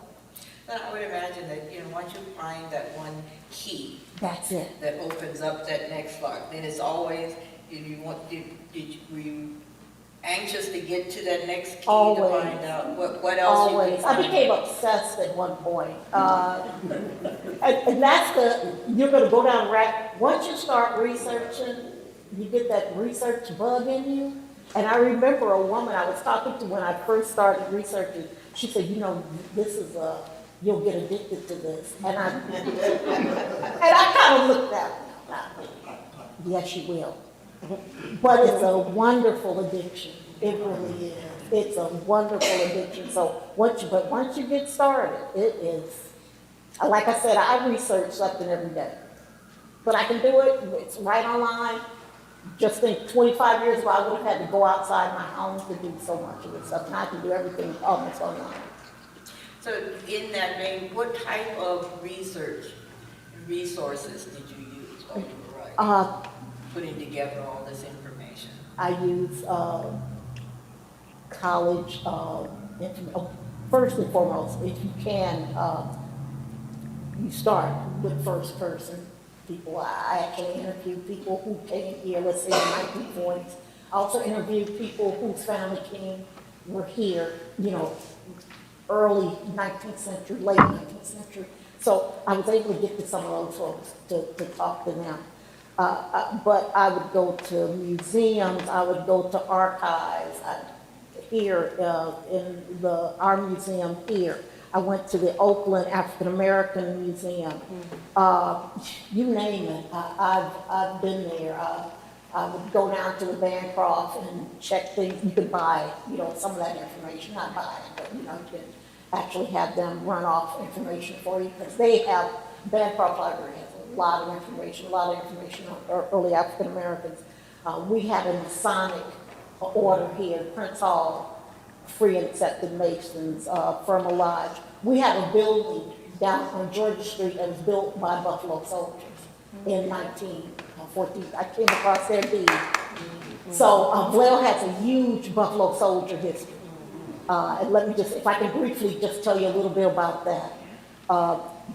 Then I would imagine that, once you find that one key That's it. that opens up that next lock, then it's always, were you anxious to get to that next key Always. to find out what else you could Always. I find? became obsessed at one point. And that's you're gonna go down once you start researching, you get that research bug in you. And I remember a woman I was talking to when I first started researching, she said, this is you'll get addicted to this. And I kind of looked at her. Yes, you will. But it's a wonderful addiction. It really is. It's a wonderful addiction. So once you get started, it is, like I said, I research something every day. But I can do it. It's right online. Just think 25 years ago, I would have had to go outside my home to do so much of this stuff. And I can do everything almost online. So in that vein, what type of research resources did you use while you were writing? Putting together all this information? I use college, first and foremost, if you can, you start with first person people. I actually interviewed people who came here, let's say in the 1940s. I also interviewed people whose family were here, early 19th century, late 19th century. So I was able to get to some of those folks to talk to them. But I would go to museums, I would go to archives. Here in our museum here, I went to the Oakland African American Museum. You name it, I've been there. I would go down to the Bancroft and check things. You could buy, some of that information, not buy it, but you can actually have them run off information for you because Bancroft Library has a lot of information on early African Americans. We have a Masonic order here, Prince Hall, Free and Accepted Masons, Firma Lodge. We have a building down on Georgia Street that was built by Buffalo soldiers in 1914. I came across their deed. So Vallejo has a huge Buffalo soldier history. And let me if I can briefly just tell you a little bit about that.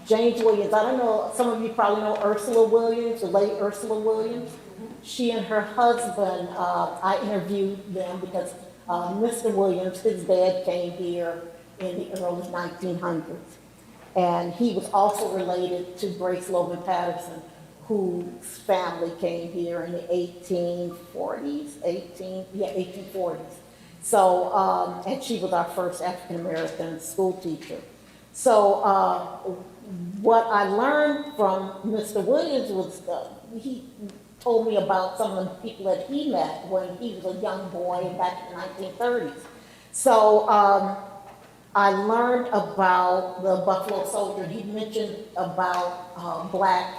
James Williams, I don't know, some of you probably know Ursula Williams, the late Ursula Williams. She and her husband, I interviewed them because Mr. Williams, his dad came here in the early 1900s. And he was also related to Grace Logan Patterson, whose family came here in the 1840s. So, and she was our first African-American school teacher. So what I learned from Mr. Williams was he told me about some of the people that he met when he was a young boy back in the 1930s. So I learned about the Buffalo Soldier. He mentioned about black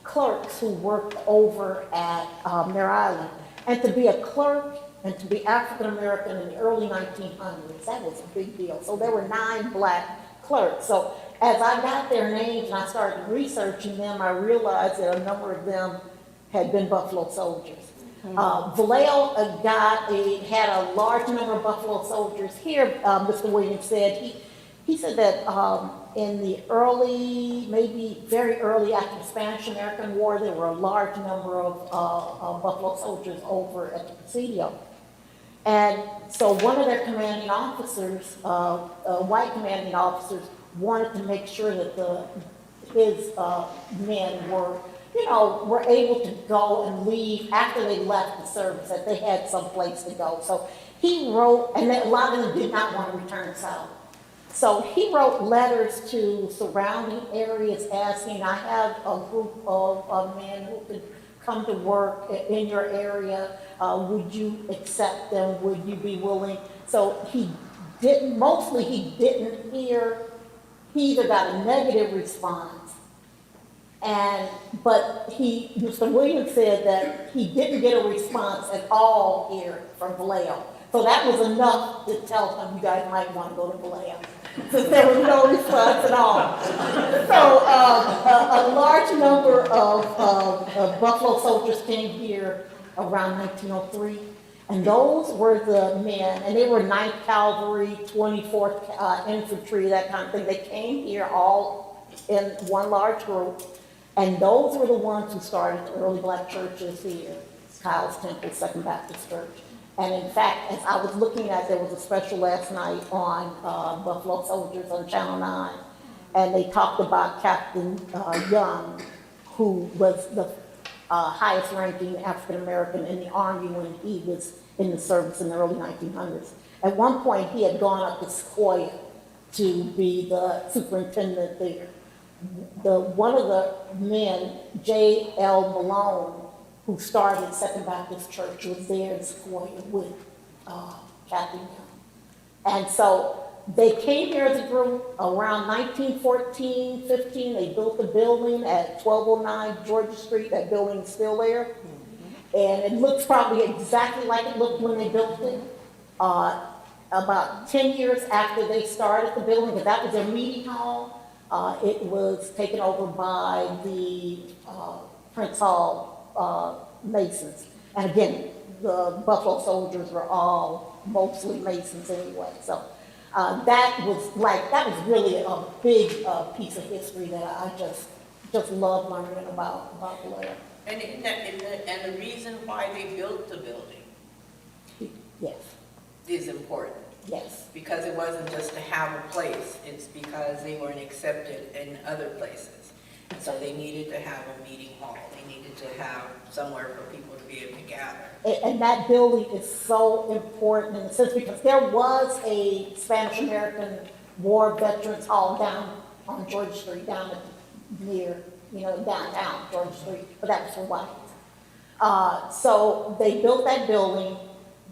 clerks who worked over at Mare Island. And to be a clerk and to be African-American in the early 1900s, that was a big deal. So there were 9 black clerks. So as I got their names and I started researching them, I realized that a number of them had been Buffalo soldiers. Vallejo had a large number of Buffalo soldiers here. Mr. Williams said, he said that in the early, maybe very early after the Spanish-American War, there were a large number of Buffalo soldiers over at the Presidio. And so one of their commanding officers, white commanding officers, wanted to make sure that his men were able to go and leave after they left the service, that they had some place to go. So he wrote, and a lot of them did not want to return south. So he wrote letters to surrounding areas asking, I have a group of men who could come to work in your area. Would you accept them? Would you be willing? So he didn't hear, he either got a negative response, but Mr. Williams said that he didn't get a response at all here from Vallejo. So that was enough to tell him, you guys might want to go to Vallejo, since there was no response at all. So a large number of Buffalo soldiers came here around 1903. And those were the men, and they were 9th Cavalry, 24th Infantry, that kind of thing. They came here all in one large group, and those were the ones who started the early black churches here, Kyle's Temple, Second Baptist Church. And in fact, as I was looking at, there was a special last night on Buffalo Soldiers on Channel 9, and they talked about Captain Young, who was the highest ranking African American in the Army when he was in the service in the early 1900s. At one point, he had gone up to Sequoia to be the superintendent there. One of the men, J.L. Malone, who started Second Baptist Church, was there in Sequoia with Captain Young. And so they came here as a group around 1914, 15. They built a building at 1209 Georgia Street. That building is still there. And it looks probably exactly like it looked when they built it. About 10 years after they started the building, because that was their meeting hall, it was taken over by the Prince Hall Masons. And again, the Buffalo Soldiers were all mostly Masons anyway. So that was really a big piece of history that I just love learning about Vallejo. And the reason why they built the building Yes, is important. yes. Because it wasn't just to have a place, it's because they weren't accepted in other places. And so they needed to have a meeting hall, they needed to have somewhere for people to be able to gather. And that building is so important in the sense because there was a Spanish American War Veterans Hall down on Georgia Street, down near, downtown Georgia Street, but that was for whites. So they built that building,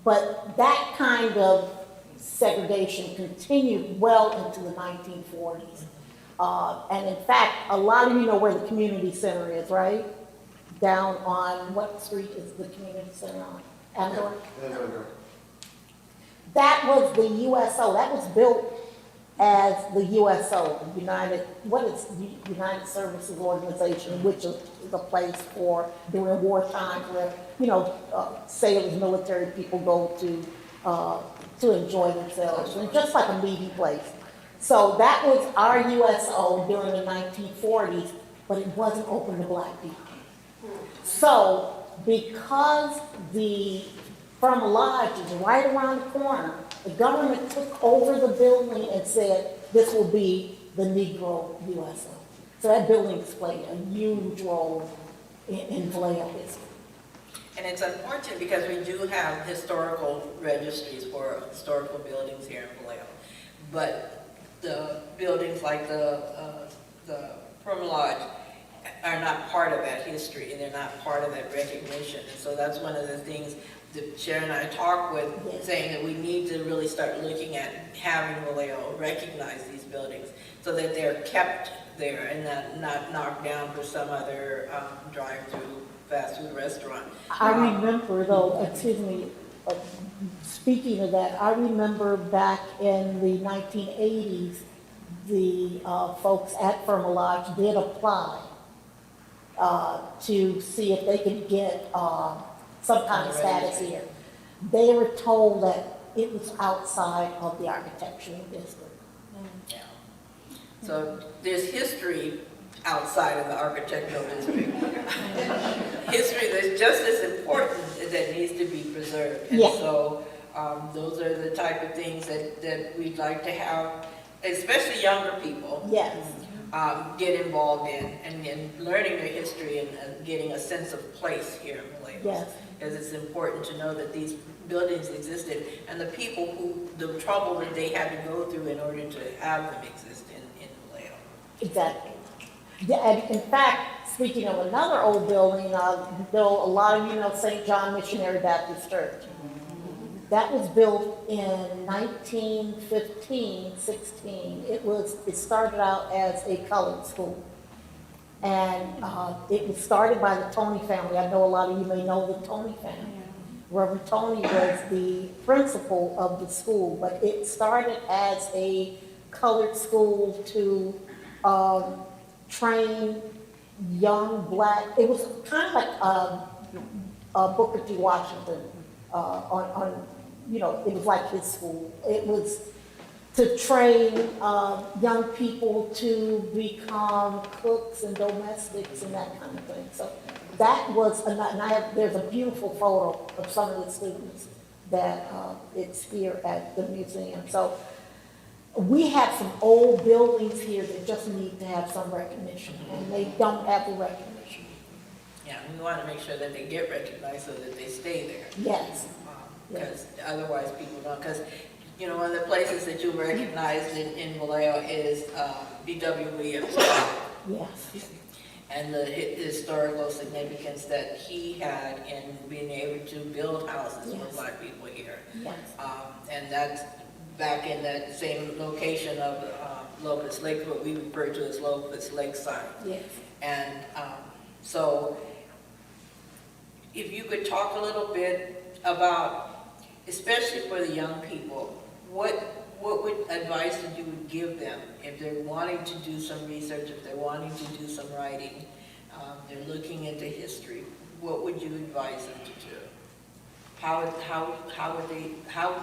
but that kind of segregation continued well into the 1940s. And in fact, a lot of you know where the community center is, right? Down on, what street is the community center on? Amador? That was the USO. That was built as the USO, United Services Organization, which is a place for during wartime where, sailors, military people go to enjoy themselves, and just like a meeting place. So that was our USO during the 1940s, but it wasn't open to black people. So because the Firma Lodge is right around the corner, the government took over the building and said, this will be the Negro USO. So that building has played a huge role in Vallejo history. And it's unfortunate because we do have historical registries for historical buildings here in Vallejo. But the buildings like the Firma Lodge are not part of that history, and they're not part of that recognition. And so that's one of the things that Sharon and I talk with, Yes. saying that we need to really start looking at having Vallejo recognize these buildings so that they're kept there and not knocked down for some other drive-through fast food restaurant. I remember though, speaking of that, I remember back in the 1980s, the folks at Firma Lodge did apply to see if they could get some kind of status here. They were told that it was outside of the architectural district. Yeah. So there's history outside of the architectural district. History that's just as important that needs to be preserved. And Yeah. so those are the type of things that we'd like to have, especially younger people, Yes, get involved in and learning their history and getting a sense of place here in Vallejo. yes, Because it's important to know that these buildings existed and the people the trouble that they had to go through in order to have them exist in Vallejo. exactly. Yeah, and in fact, speaking of another old building, though a lot of you know St. John Missionary Baptist Church. That was built in 1915, 16. It started out as a colored school. And it was started by the Tony family. I know a lot of you may know the Tony family. Reverend Tony was the principal of the school, but it started as a colored school to train young black, it was kind of like Booker T. Washington it was like his school. It was to train young people to become cooks and domestics and that kind of thing. So that was, and there's a beautiful photo of some of the students that it's here at the museum. So we have some old buildings here that just need to have some recognition, and they don't have the recognition. Yeah, we want to make sure that they get recognized so that they stay there. Yes. Because otherwise people don't, because, one of the places that you recognized in Vallejo is B.W. Williams. Yes. And the historical significance that he had in being able to build houses for Black people here. Yes. And that's back in that same location of Locust Lake, what we refer to as Locust Lakeside. Yes. And so if you could talk a little bit about, especially for the young people, what would advice that you would give them if they're wanting to do some research, if they're wanting to do some writing, they're looking into history, what would you advise them to do? How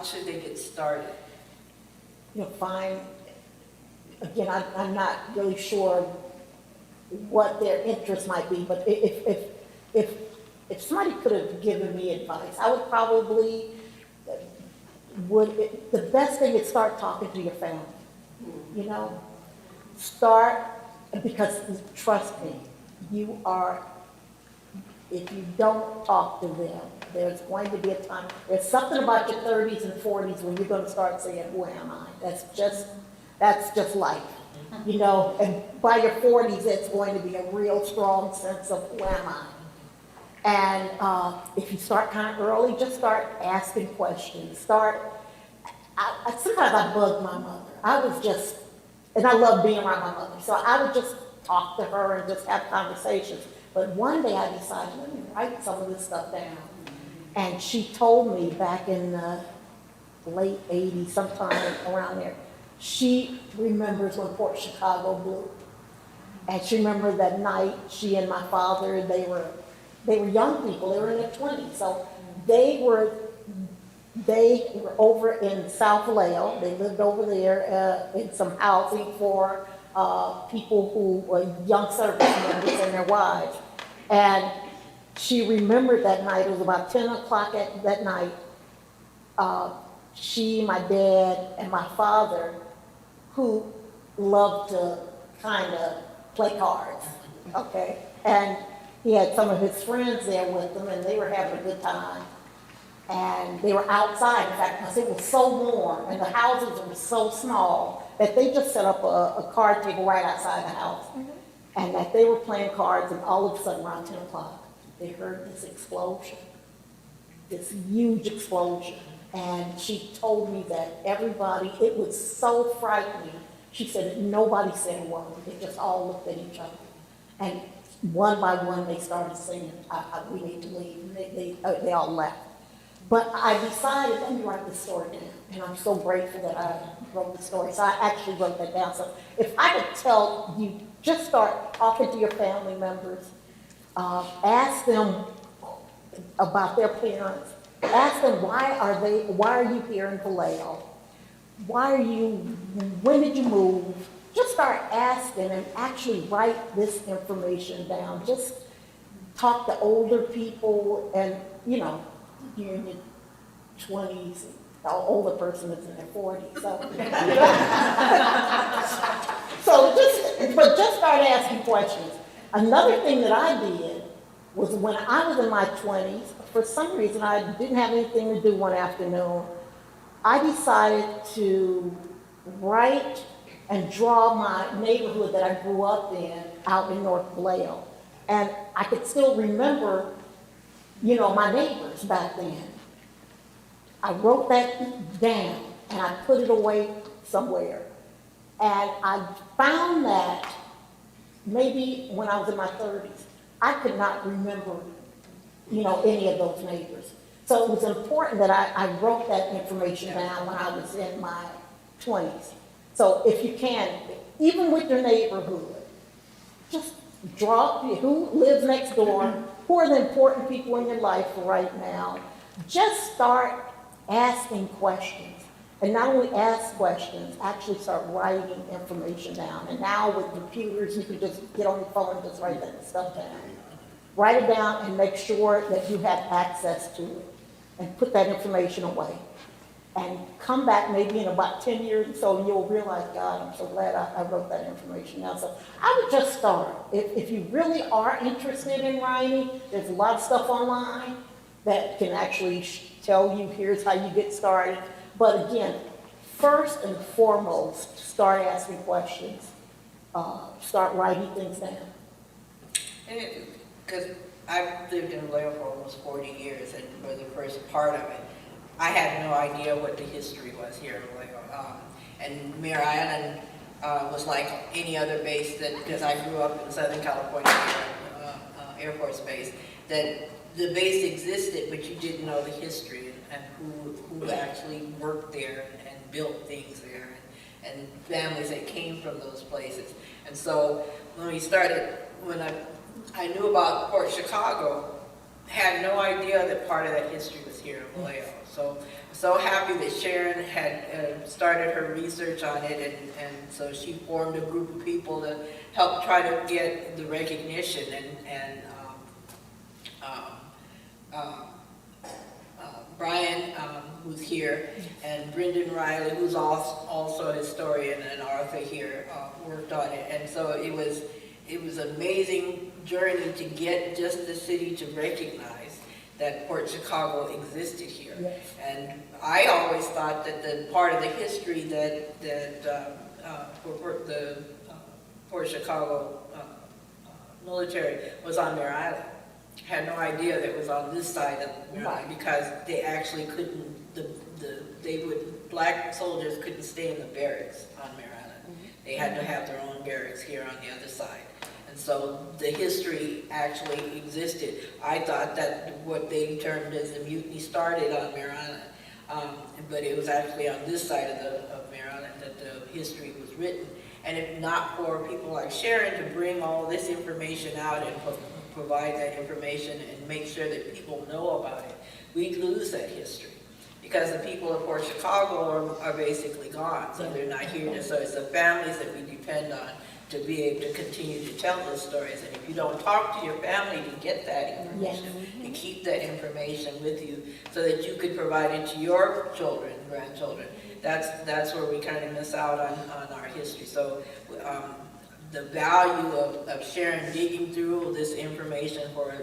should they get started? Again, I'm not really sure what their interest might be, but if somebody could have given me advice, I would probably, the best thing is start talking to your family, start, because trust me, if you don't talk to them, there's going to be a time, there's something about your 30s and 40s when you're going to start saying, who am I? That's just life, and by your 40s, it's going to be a real strong sense of who am I? And if you start kind of early, just start asking questions. Sometimes I bugged my mother. And I love being around my mother. So I would just talk to her and just have conversations. But one day I decided, let me write some of this stuff down. And she told me back in the late 80s, sometime around there, she remembers when Port Chicago blew. And she remembered that night, she and my father, they were young people, they were in their 20s. So they were over in South Vallejo. They lived over there in some housing for people who were young service members and their wives. And she remembered that night, it was about 10 o'clock that night, she, my dad, and my father, who loved to kind of play cards, okay? And he had some of his friends there with them, and they were having a good time. And they were outside, in fact, because it was so warm, and the houses were so small that they just set up a card table right outside the house. And that they were playing cards, and all of a sudden, around 10 o'clock, they heard this explosion, this huge explosion. And she told me that everybody, it was so frightening. She said that nobody said a word. They just all looked at each other. And one by one, they started saying, we need to leave. And they all left. But I decided, let me write this story down. And I'm so grateful that I wrote the story. So I actually wrote that down. So if I could tell you, just start talking to your family members. Ask them about their parents. Ask them, why are you here in Vallejo? When did you move? Just start asking and actually write this information down. Just talk to older people, and you're in your 20s, the older person is in their 40s. But just start asking questions. Another thing that I did was when I was in my 20s, for some reason I didn't have anything to do one afternoon, I decided to write and draw my neighborhood that I grew up in out in North Vallejo. And I could still remember, my neighbors back then. I wrote that down and I put it away somewhere. And I found that maybe when I was in my 30s, I could not remember, any of those neighbors. So it was important that I wrote that information down when I was in my 20s. So if you can, even with your neighborhood, just draw who lives next door, who are the important people in your life right now. just start asking questions. And not only ask questions, actually start writing information down. And now with computers, you can just get on your phone and just write that stuff down. Write it down and make sure that you have access to it. And put that information away. And come back maybe in about 10 years or so, and you'll realize, God, I'm so glad I wrote that information down. So I would just start. If you really are interested in writing, there's a lot of stuff online that can actually tell you, here's how you get started. But again, first and foremost, start asking questions. Start writing things down. Because I've lived in Vallejo for almost 40 years, and for the first part of it, I had no idea what the history was here in Vallejo. And Mare Island was like any other base that, because I grew up in Southern California Air Force Base, that the base existed, but you didn't know the history and who actually worked there and built things there, and families that came from those places. And so when I knew about Port Chicago, had no idea that part of that history was here in Vallejo. So happy that Sharon had started her research on it, and so she formed a group of people to help try to get the recognition, and Brian, who's here, and Brendan Riley, who's also a historian, and Arthur here, worked on it. And so it was an amazing journey to get just the city to recognize that Port Chicago existed here. Yes. And I always thought that the part of the history that for the Port Chicago military was on Mare Island. Had no idea that it was on this side of Mare Island, because they actually couldn't, black soldiers couldn't stay in the barracks on Mare Island. They had to have their own barracks here on the other side. And so the history actually existed. I thought that what they termed as the mutiny started on Mare Island, but it was actually on this side of Mare Island that the history was written. And if not for people like Sharon to bring all this information out and provide that information and make sure that people know about it, we'd lose that history. Because the people of Port Chicago are basically gone, so they're not here. So it's the families that we depend on to be able to continue to tell those stories. And if you don't talk to your family to get that information, to keep that information with you so that you could provide it to your children, grandchildren, that's where we kind of miss out on our history. So the value of Sharon digging through this information for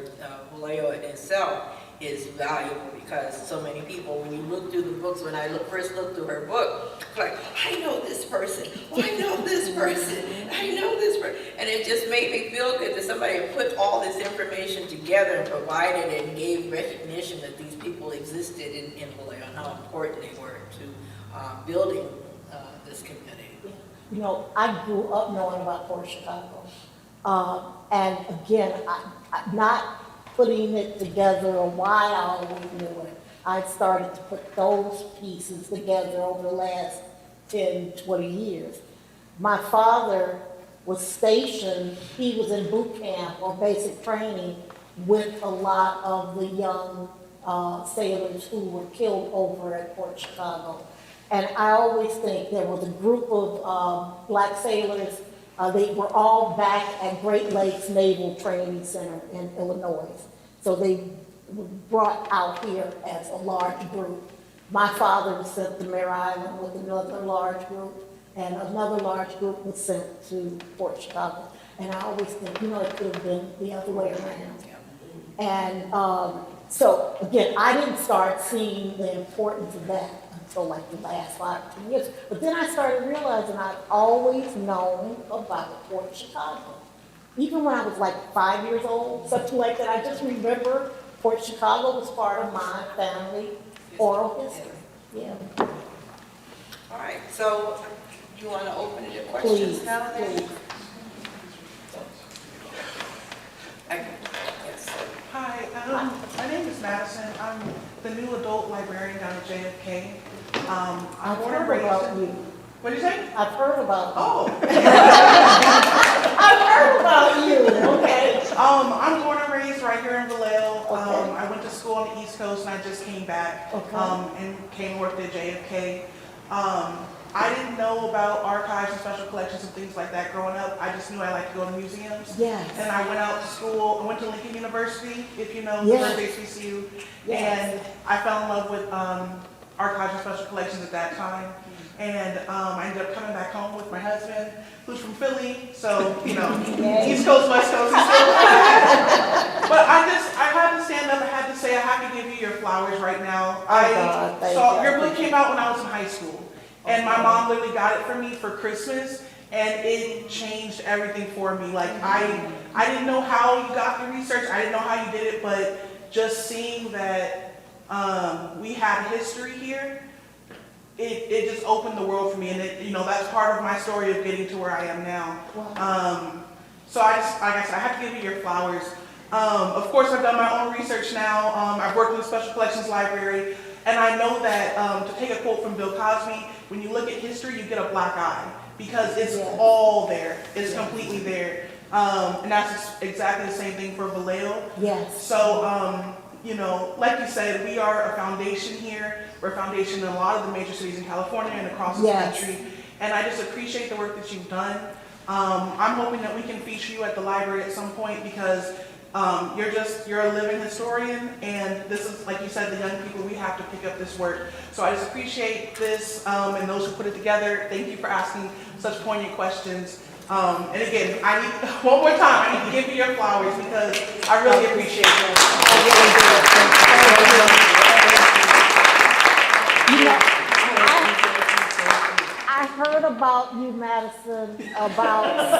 Vallejo in itself is valuable, because so many people, when you look through the books, when I first looked through her book, like, I know this person, well, I know this person, I know this person. And it just made me feel good that somebody had put all this information together and provided it and gave recognition that these people existed in Vallejo and how important they were to building this community. You know, I grew up knowing about Port Chicago. And again, I'm not putting it together or why I always knew it. I started to put those pieces together over the last 10, 20 years. My father was stationed, he was in boot camp or basic training with a lot of the young sailors who were killed over at Port Chicago. And I always think there was a group of black sailors, they were all back at Great Lakes Naval Training Center in Illinois. So they were brought out here as a large group. My father was sent to Mare Island with another large group, and another large group was sent to Port Chicago. And I always think, you know, it could have been the other way around. And so again, I didn't start seeing the importance of that until like the last 5 or 10 years. But then I started realizing I'd always known about Port Chicago. Even when I was like 5 years old, something like that, I just remember Port Chicago was part of my family oral history. Yeah. All right, so you want to open it to questions Please, now? please. Yes. Hi, my name is Madison. I'm the new adult librarian down at JFK. I've heard about you. What did you say? I've heard about you. Oh, I've heard about you, okay? I'm born and raised right here in Vallejo. Okay. I went to school on the East Coast and I just came back. Okay. And came and worked at JFK. I didn't know about archives and special collections and things like that growing up. I just knew I liked to go to museums. Yes. And I went out to school. I went to Lincoln University, if you know, Yes. HBCU. Yes. And I fell in love with archives and special collections at that time. And I ended up coming back home with my husband, who's from Philly. So, you know, Yay. East Coast, West Coast. But I had to stand up. I had to say, I have to give you your flowers right now. God, thank saw you. your book came out when I was in high school. And my mom literally got it for me for Christmas, and it changed everything for me. Like, I didn't know how you got the research, I didn't know how you did it, but just seeing that we had history here, it just opened the world for me, and that's part of my story of getting to where I am now. Wow. So like I said, I have to give you your flowers. Of course, I've done my own research now. I've worked in the Special Collections Library, and I know that, to take a quote from Bill Cosby, when you look at history, you get a black eye, because it's Yes. all there. It's completely there. And that's exactly the same thing for Vallejo. Yes. So, like you said, we are a foundation here. We're a foundation in a lot of the major cities in California and across the Yes. country. And I just appreciate the work that you've done. I'm hoping that we can feature you at the library at some point, because you're a living historian, and this is, like you said, the young people, we have to pick up this work. So I just appreciate this, and those who put it together. Thank you for asking such poignant questions. And again, I need, one more time, I need to give you your flowers, because I really appreciate it. I really do. You know, I heard about you, Madison, about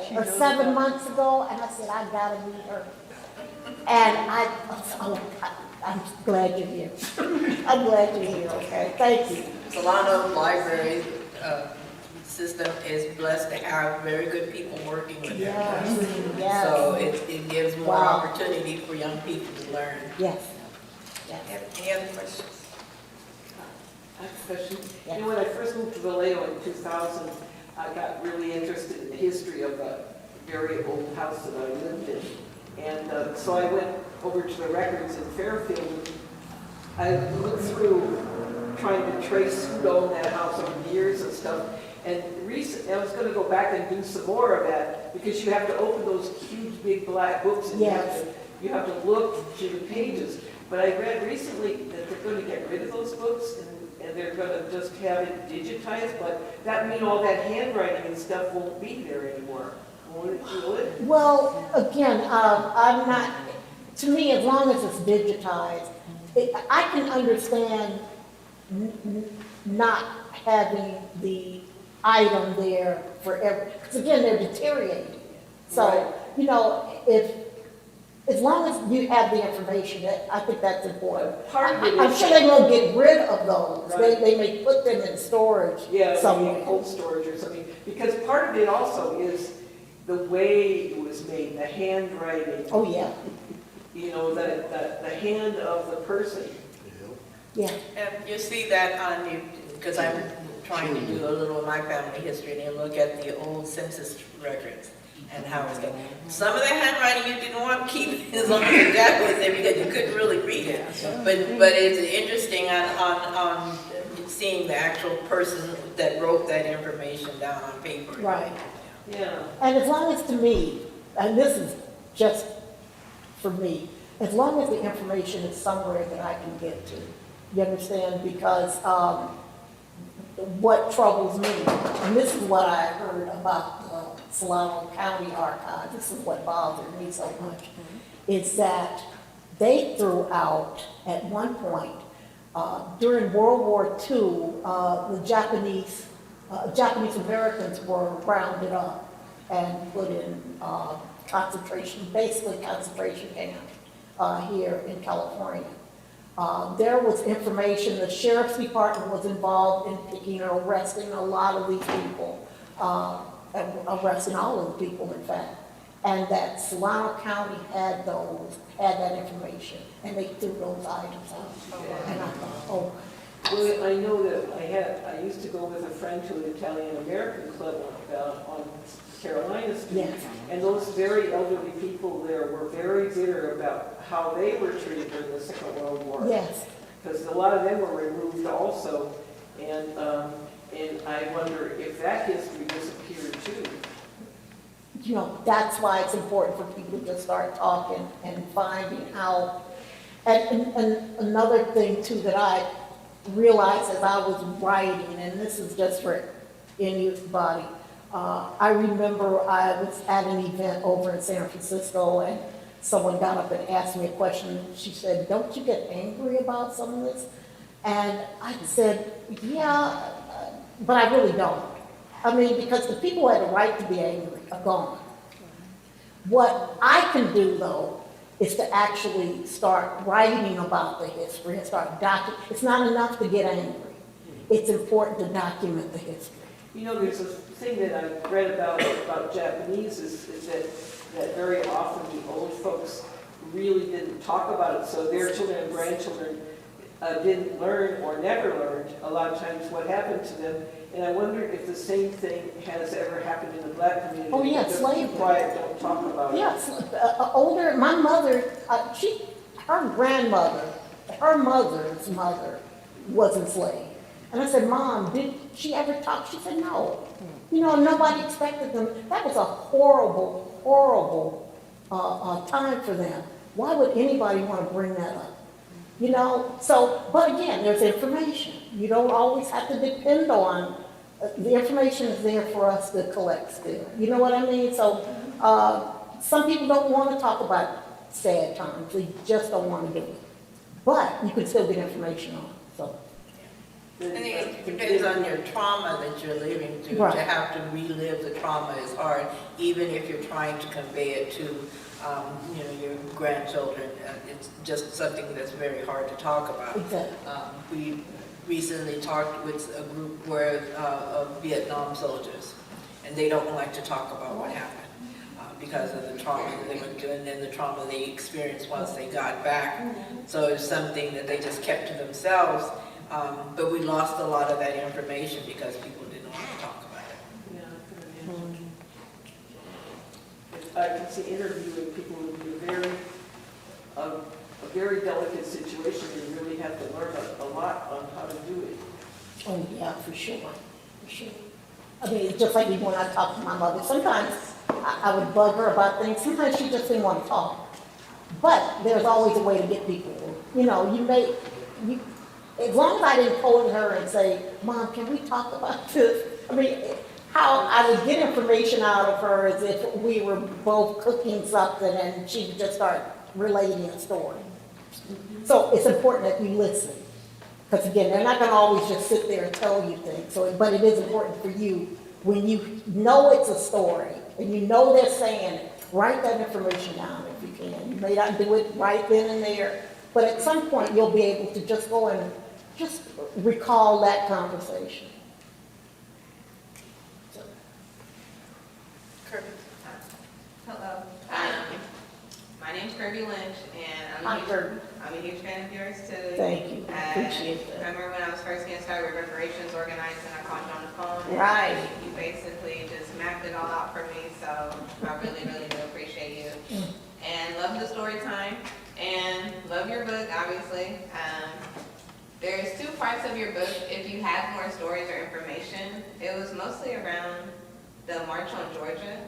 6 or 7 months ago, and I said, I gotta meet her. And I'm glad you're here. I'm glad you're here, okay? Thank you. Solano Library system is blessed to have very good people working with them. Yes. So it gives more Wow. opportunity for young people to learn. Yes. Yes. Any other questions? I have a question. Yeah. You know, when I first moved to Vallejo in 2000, I got really interested in the history of a very old house that I lived in. And so I went over to the records in Fairfield. I looked through trying to trace who owned that house over the years and stuff. And I was going to go back and do some more of that, because you have to open those huge big black books, and Yes. you have to look through the pages. But I read recently that they're going to get rid of those books, and they're going to just have it digitized, but that means all that handwriting and stuff won't be there anymore. Will it? Well, again, I'm not, to me, as long as it's digitized, I can understand not having the item there forever. Because again, they're deteriorating. So, Right. as long as you have the information, I think that's important. Part of it I'm is- sure they won't get rid of those. Right. They may put them in storage Yeah, somewhere. cold storage or something, because part of it also is the way it was made, the handwriting, Oh, yeah, the hand of the person. yeah. And you see that on the, because I'm trying to do a little of my family history, and you look at the old census records and how it's done. Some of the handwriting you didn't want to keep as long as your dad was there, because you couldn't really read it. But it's interesting on seeing the actual person that wrote that information down on paper. Right. Yeah. And as long as, to me, and this is just for me, as long as the information is somewhere that I can get to, you understand? Because what troubles me, and this is what I heard about the Solano County Archive, this is what bothered me so much, is that they threw out, at one point, during World War II, the Japanese Americans were rounded up and put in basically concentration camps here in California. There was information, the sheriff's department was involved in picking and arresting a lot of these people, arresting all of the people, in fact. And that Solano County had that information, and they threw those items out. And I thought, oh, Well, I know that I used to go with a friend to an Italian-American club on Carolina Street. Yes. And those very elderly people there were very bitter about how they were treated during the Second World War. Yes. Because a lot of them were removed also. And I wonder if that history disappeared too. You know, that's why it's important for people to just start talking and finding out. And another thing too that I realized as I was writing, and this is just for anybody, I remember I was at an event over in San Francisco and someone got up and asked me a question. She said, "Don't you get angry about some of this?" And I said, "Yeah, but I really don't." I mean, because the people who had the right to be angry are gone. What I can do, though, is to actually start writing about the history and start documenting. It's not enough to get angry. It's important to document the history. You know, there's a thing that I've read about Japanese is that very often the old folks really didn't talk about it, so their children and grandchildren didn't learn or never learned a lot of times what happened to them. And I wonder if the same thing has ever happened in the black community. Oh, yeah, Just slavery. keep quiet, don't talk about it. Yes, my mother, her grandmother, her mother's mother was enslaved. And I said, "Mom, did she ever talk?" She said, "No." You know, nobody expected them. That was a horrible, horrible time for them. Why would anybody want to bring that up? You know, so, but again, there's information. You don't always have to depend on, the information is there for us to collect still. You know what I mean? So, some people don't want to talk about sad times. They just don't want to do it. But you can still get information on it, so. I think it depends on your trauma that you're living through. Right. To have to relive the trauma is hard, even if you're trying to convey it to, your grandchildren. It's just something that's very hard to talk about. Exactly. We recently talked with a group of Vietnam soldiers, and they don't like to talk about what happened because of the trauma that they went through and then the trauma they experienced once they got back. So it's something that they just kept to themselves. But we lost a lot of that information because people didn't want to talk about it. Yeah, I can imagine. I can see interviewing people would be a very delicate situation. You really have to learn a lot on how to do it. Oh, yeah, for sure, for sure. I mean, it's just like even when I talk to my mother, sometimes I would bug her about things. Sometimes she just didn't want to talk. But there's always a way to get people, as long as I didn't call her and say, "Mom, can we talk about this?" I mean, how I would get information out of her is if we were both cooking something and she would just start relating a story. So it's important that you listen. Because again, they're not going to always just sit there and tell you things. So, but it is important for you, when you know it's a story and you know they're saying it, write that information down if you can. You may not do it right then and there, but at some point you'll be able to just go and just recall that conversation. Kirby. Hello. My name's Kirby Lynch, and Hi, Kirby. I'm a huge fan of yours too. Thank you. I appreciate that. Remember when I was first getting started with reparations organized and I called you on the phone? And Right. You basically just mapped it all out for me, so I really, really do appreciate you. And love the story time, and love your book, obviously. There's two parts of your book. If you had more stories or information, it was mostly around the March on Georgia.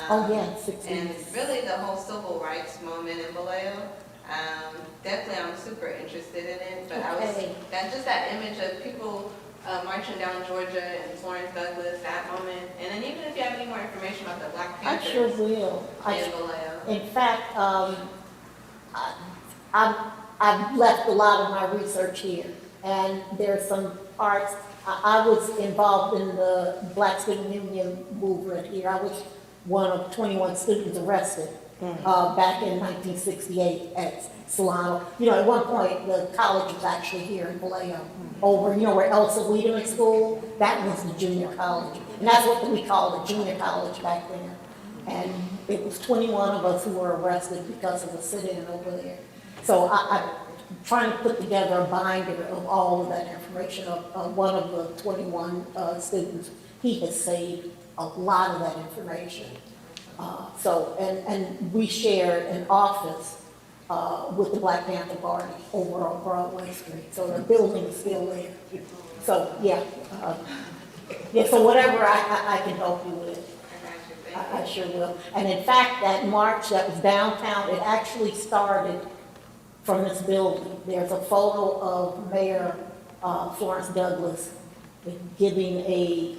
Oh, yeah, 60s. And really the whole civil rights moment in Vallejo. Definitely I'm super interested in it, but Okay. that image of people marching down Georgia and Florence Douglass, that moment. And then even if you have any more information about the Black I Panthers sure will. in Vallejo. In fact, I've left a lot of my research here, and there's some parts. I was involved in the Black Student Union movement here. I was one of 21 students arrested back in 1968 at Solano. At one point, the college was actually here in Vallejo, over, where Elsa Wiedemann School, that was the junior college. And that's what we called the junior college back then. And it was 21 of us who were arrested because of the sit-in over there. So trying to put together a binder of all of that information of one of the 21 students. He has saved a lot of that information. And we shared an office with the Black Panther Party over on Broadway Street, so the building is still there. So, so whatever I can help you with, I sure will. And in fact, that march that was downtown, it actually started from this building. There's a photo of Mayor Florence Douglass giving a,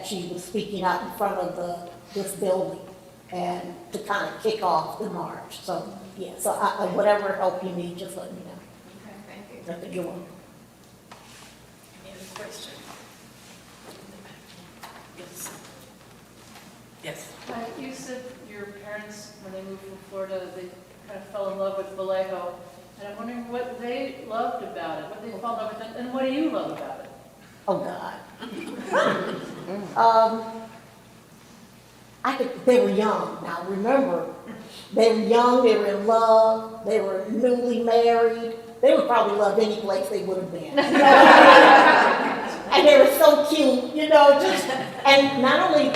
she was speaking out in front of this building and to kind of kick off the march. So, so whatever help you need, just let me know. Okay, thank you. I think you're welcome. Any other questions? Yes. Yes. You said your parents, when they moved from Florida, they kind of fell in love with Vallejo. And I'm wondering what they loved about it, what they fell in love with, and what do you love about it? Oh, God. They were young. Now, remember, they were young, they were in love, they were newly married. They would probably love any place they would have been. And they were so cute, and not only,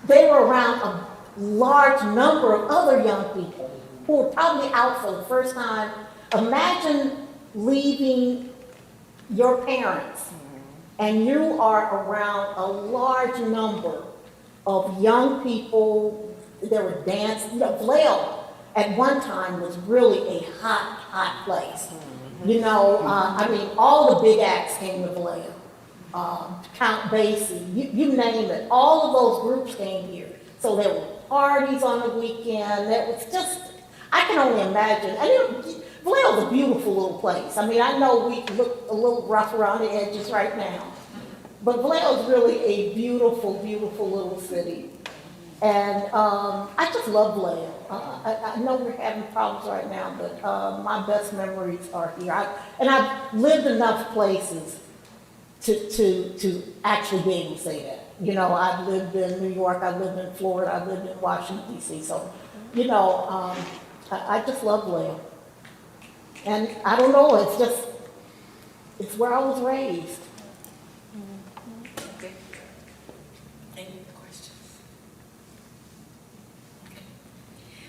they were around a large number of other young people who were probably out for the first time. Imagine leaving your parents and you are around a large number of young people. There were dancing. Vallejo at one time was really a hot place. All the big acts came to Vallejo. Count Basie, you name it. All of those groups came here. So there were parties on the weekend. That was just, I can only imagine. Vallejo's a beautiful little place. I know we look a little rough around the edges right now, but Vallejo's really a beautiful, beautiful little city. And I just love Vallejo. I know we're having problems right now, but my best memories are here. I've lived enough places to actually be able to say that. I've lived in New York, I've lived in Florida, I've lived in Washington, D.C. So, I just love Vallejo. And I don't know, it's where I was raised. Okay. Any questions? Okay.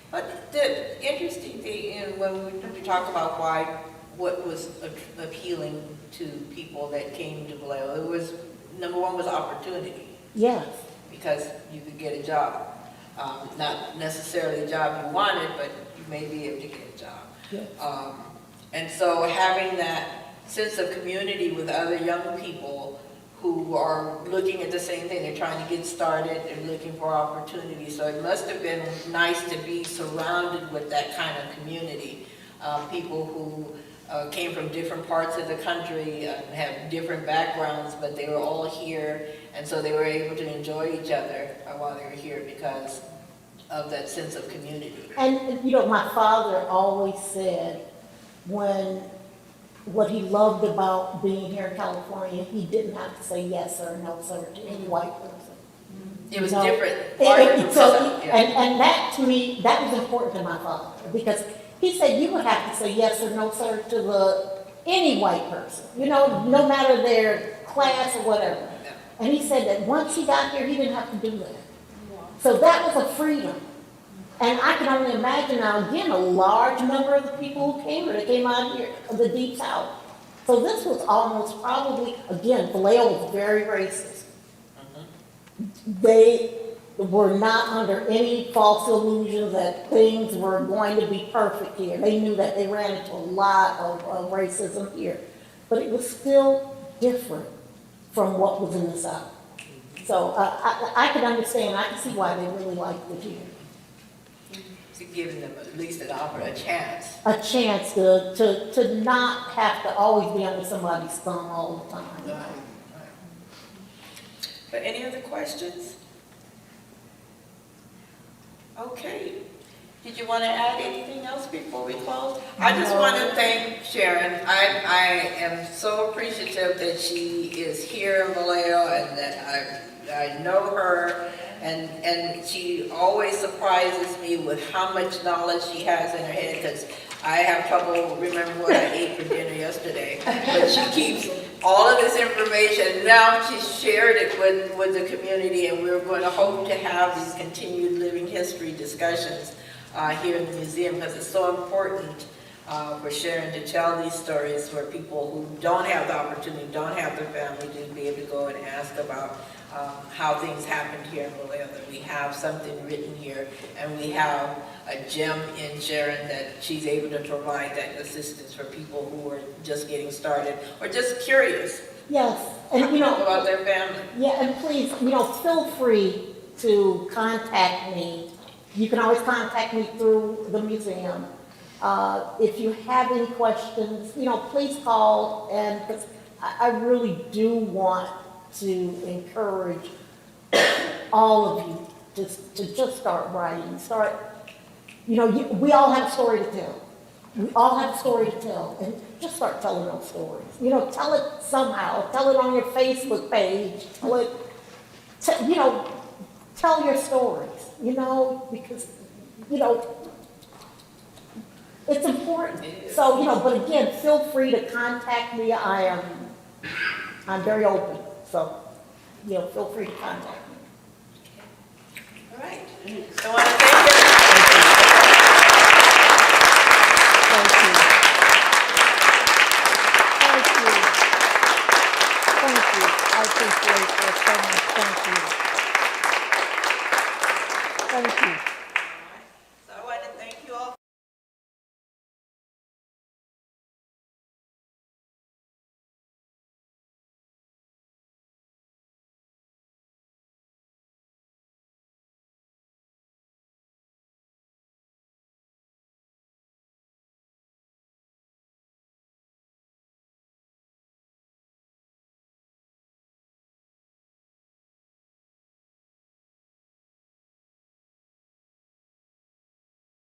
But the interesting thing, when we talk about what was appealing to people that came to Vallejo, it was, number one was opportunity. Yes. Because you could get a job. Not necessarily a job you wanted, but you may be able to get a job. Yes. And so having that sense of community with other young people who are looking at the same thing, they're trying to get started, they're looking for opportunities. So it must have been nice to be surrounded with that kind of community. People who came from different parts of the country, have different backgrounds, but they were all here, and so they were able to enjoy each other while they were here because of that sense of community. And my father always said what he loved about being here in California, he didn't have to say yes or no, sir, to any white person. It was different. different. And that, to me, that was important to my father, because he said you would have to say yes or no, sir, to any white person, no matter their class or whatever. Yeah. And he said that once he got here, he didn't have to do that. So that was a freedom. And I can only imagine now, again, a large number of the people who came here, they came out here of the Deep South. So this was almost probably, again, Vallejo was very racist. They were not under any false illusions that things were going to be perfect here. They knew that they ran into a lot of racism here. But it was still different from what was in the South. So I can understand, I can see why they really liked it here. To give them at least a chance. A chance to not have to always be under somebody's thumb all the time. Right. But any other questions? Okay. Did you want to add anything else before we close? I just want to thank Sharon. I am so appreciative that she is here in Vallejo and that I know her And she always surprises me with how much knowledge she has in her head, because I have trouble remembering what I ate for dinner yesterday. But she keeps all of this information. Now she's shared it with the community, and we're going to hope to have these continued living history discussions here in the museum, because it's so important for Sharon to tell these stories for people who don't have the opportunity, don't have their family to be able to go and ask about how things happened here in Vallejo, that we have something written here, and we have a gem in Sharon that she's able to provide that assistance for people who are just getting started or just curious Yes, and you know, about their family. yeah, and please, you know, feel free to contact me. You can always contact me through the museum. If you have any questions, you know, please call, and 'cause I really do want to encourage all of you to just start writing, you know, we all have a story to tell. We all have a story to tell, and just start telling those stories. You know, tell it somehow. Tell it on your Facebook page. Tell it, you know, tell your stories, you know, because, you know, it's important. So, you know, but again, feel free to contact me. I'm very open. So, you know, feel free to contact me. All right. So I want to thank everybody. Thank you. Thank you. Thank you. I appreciate it so much. Thank you. Thank you.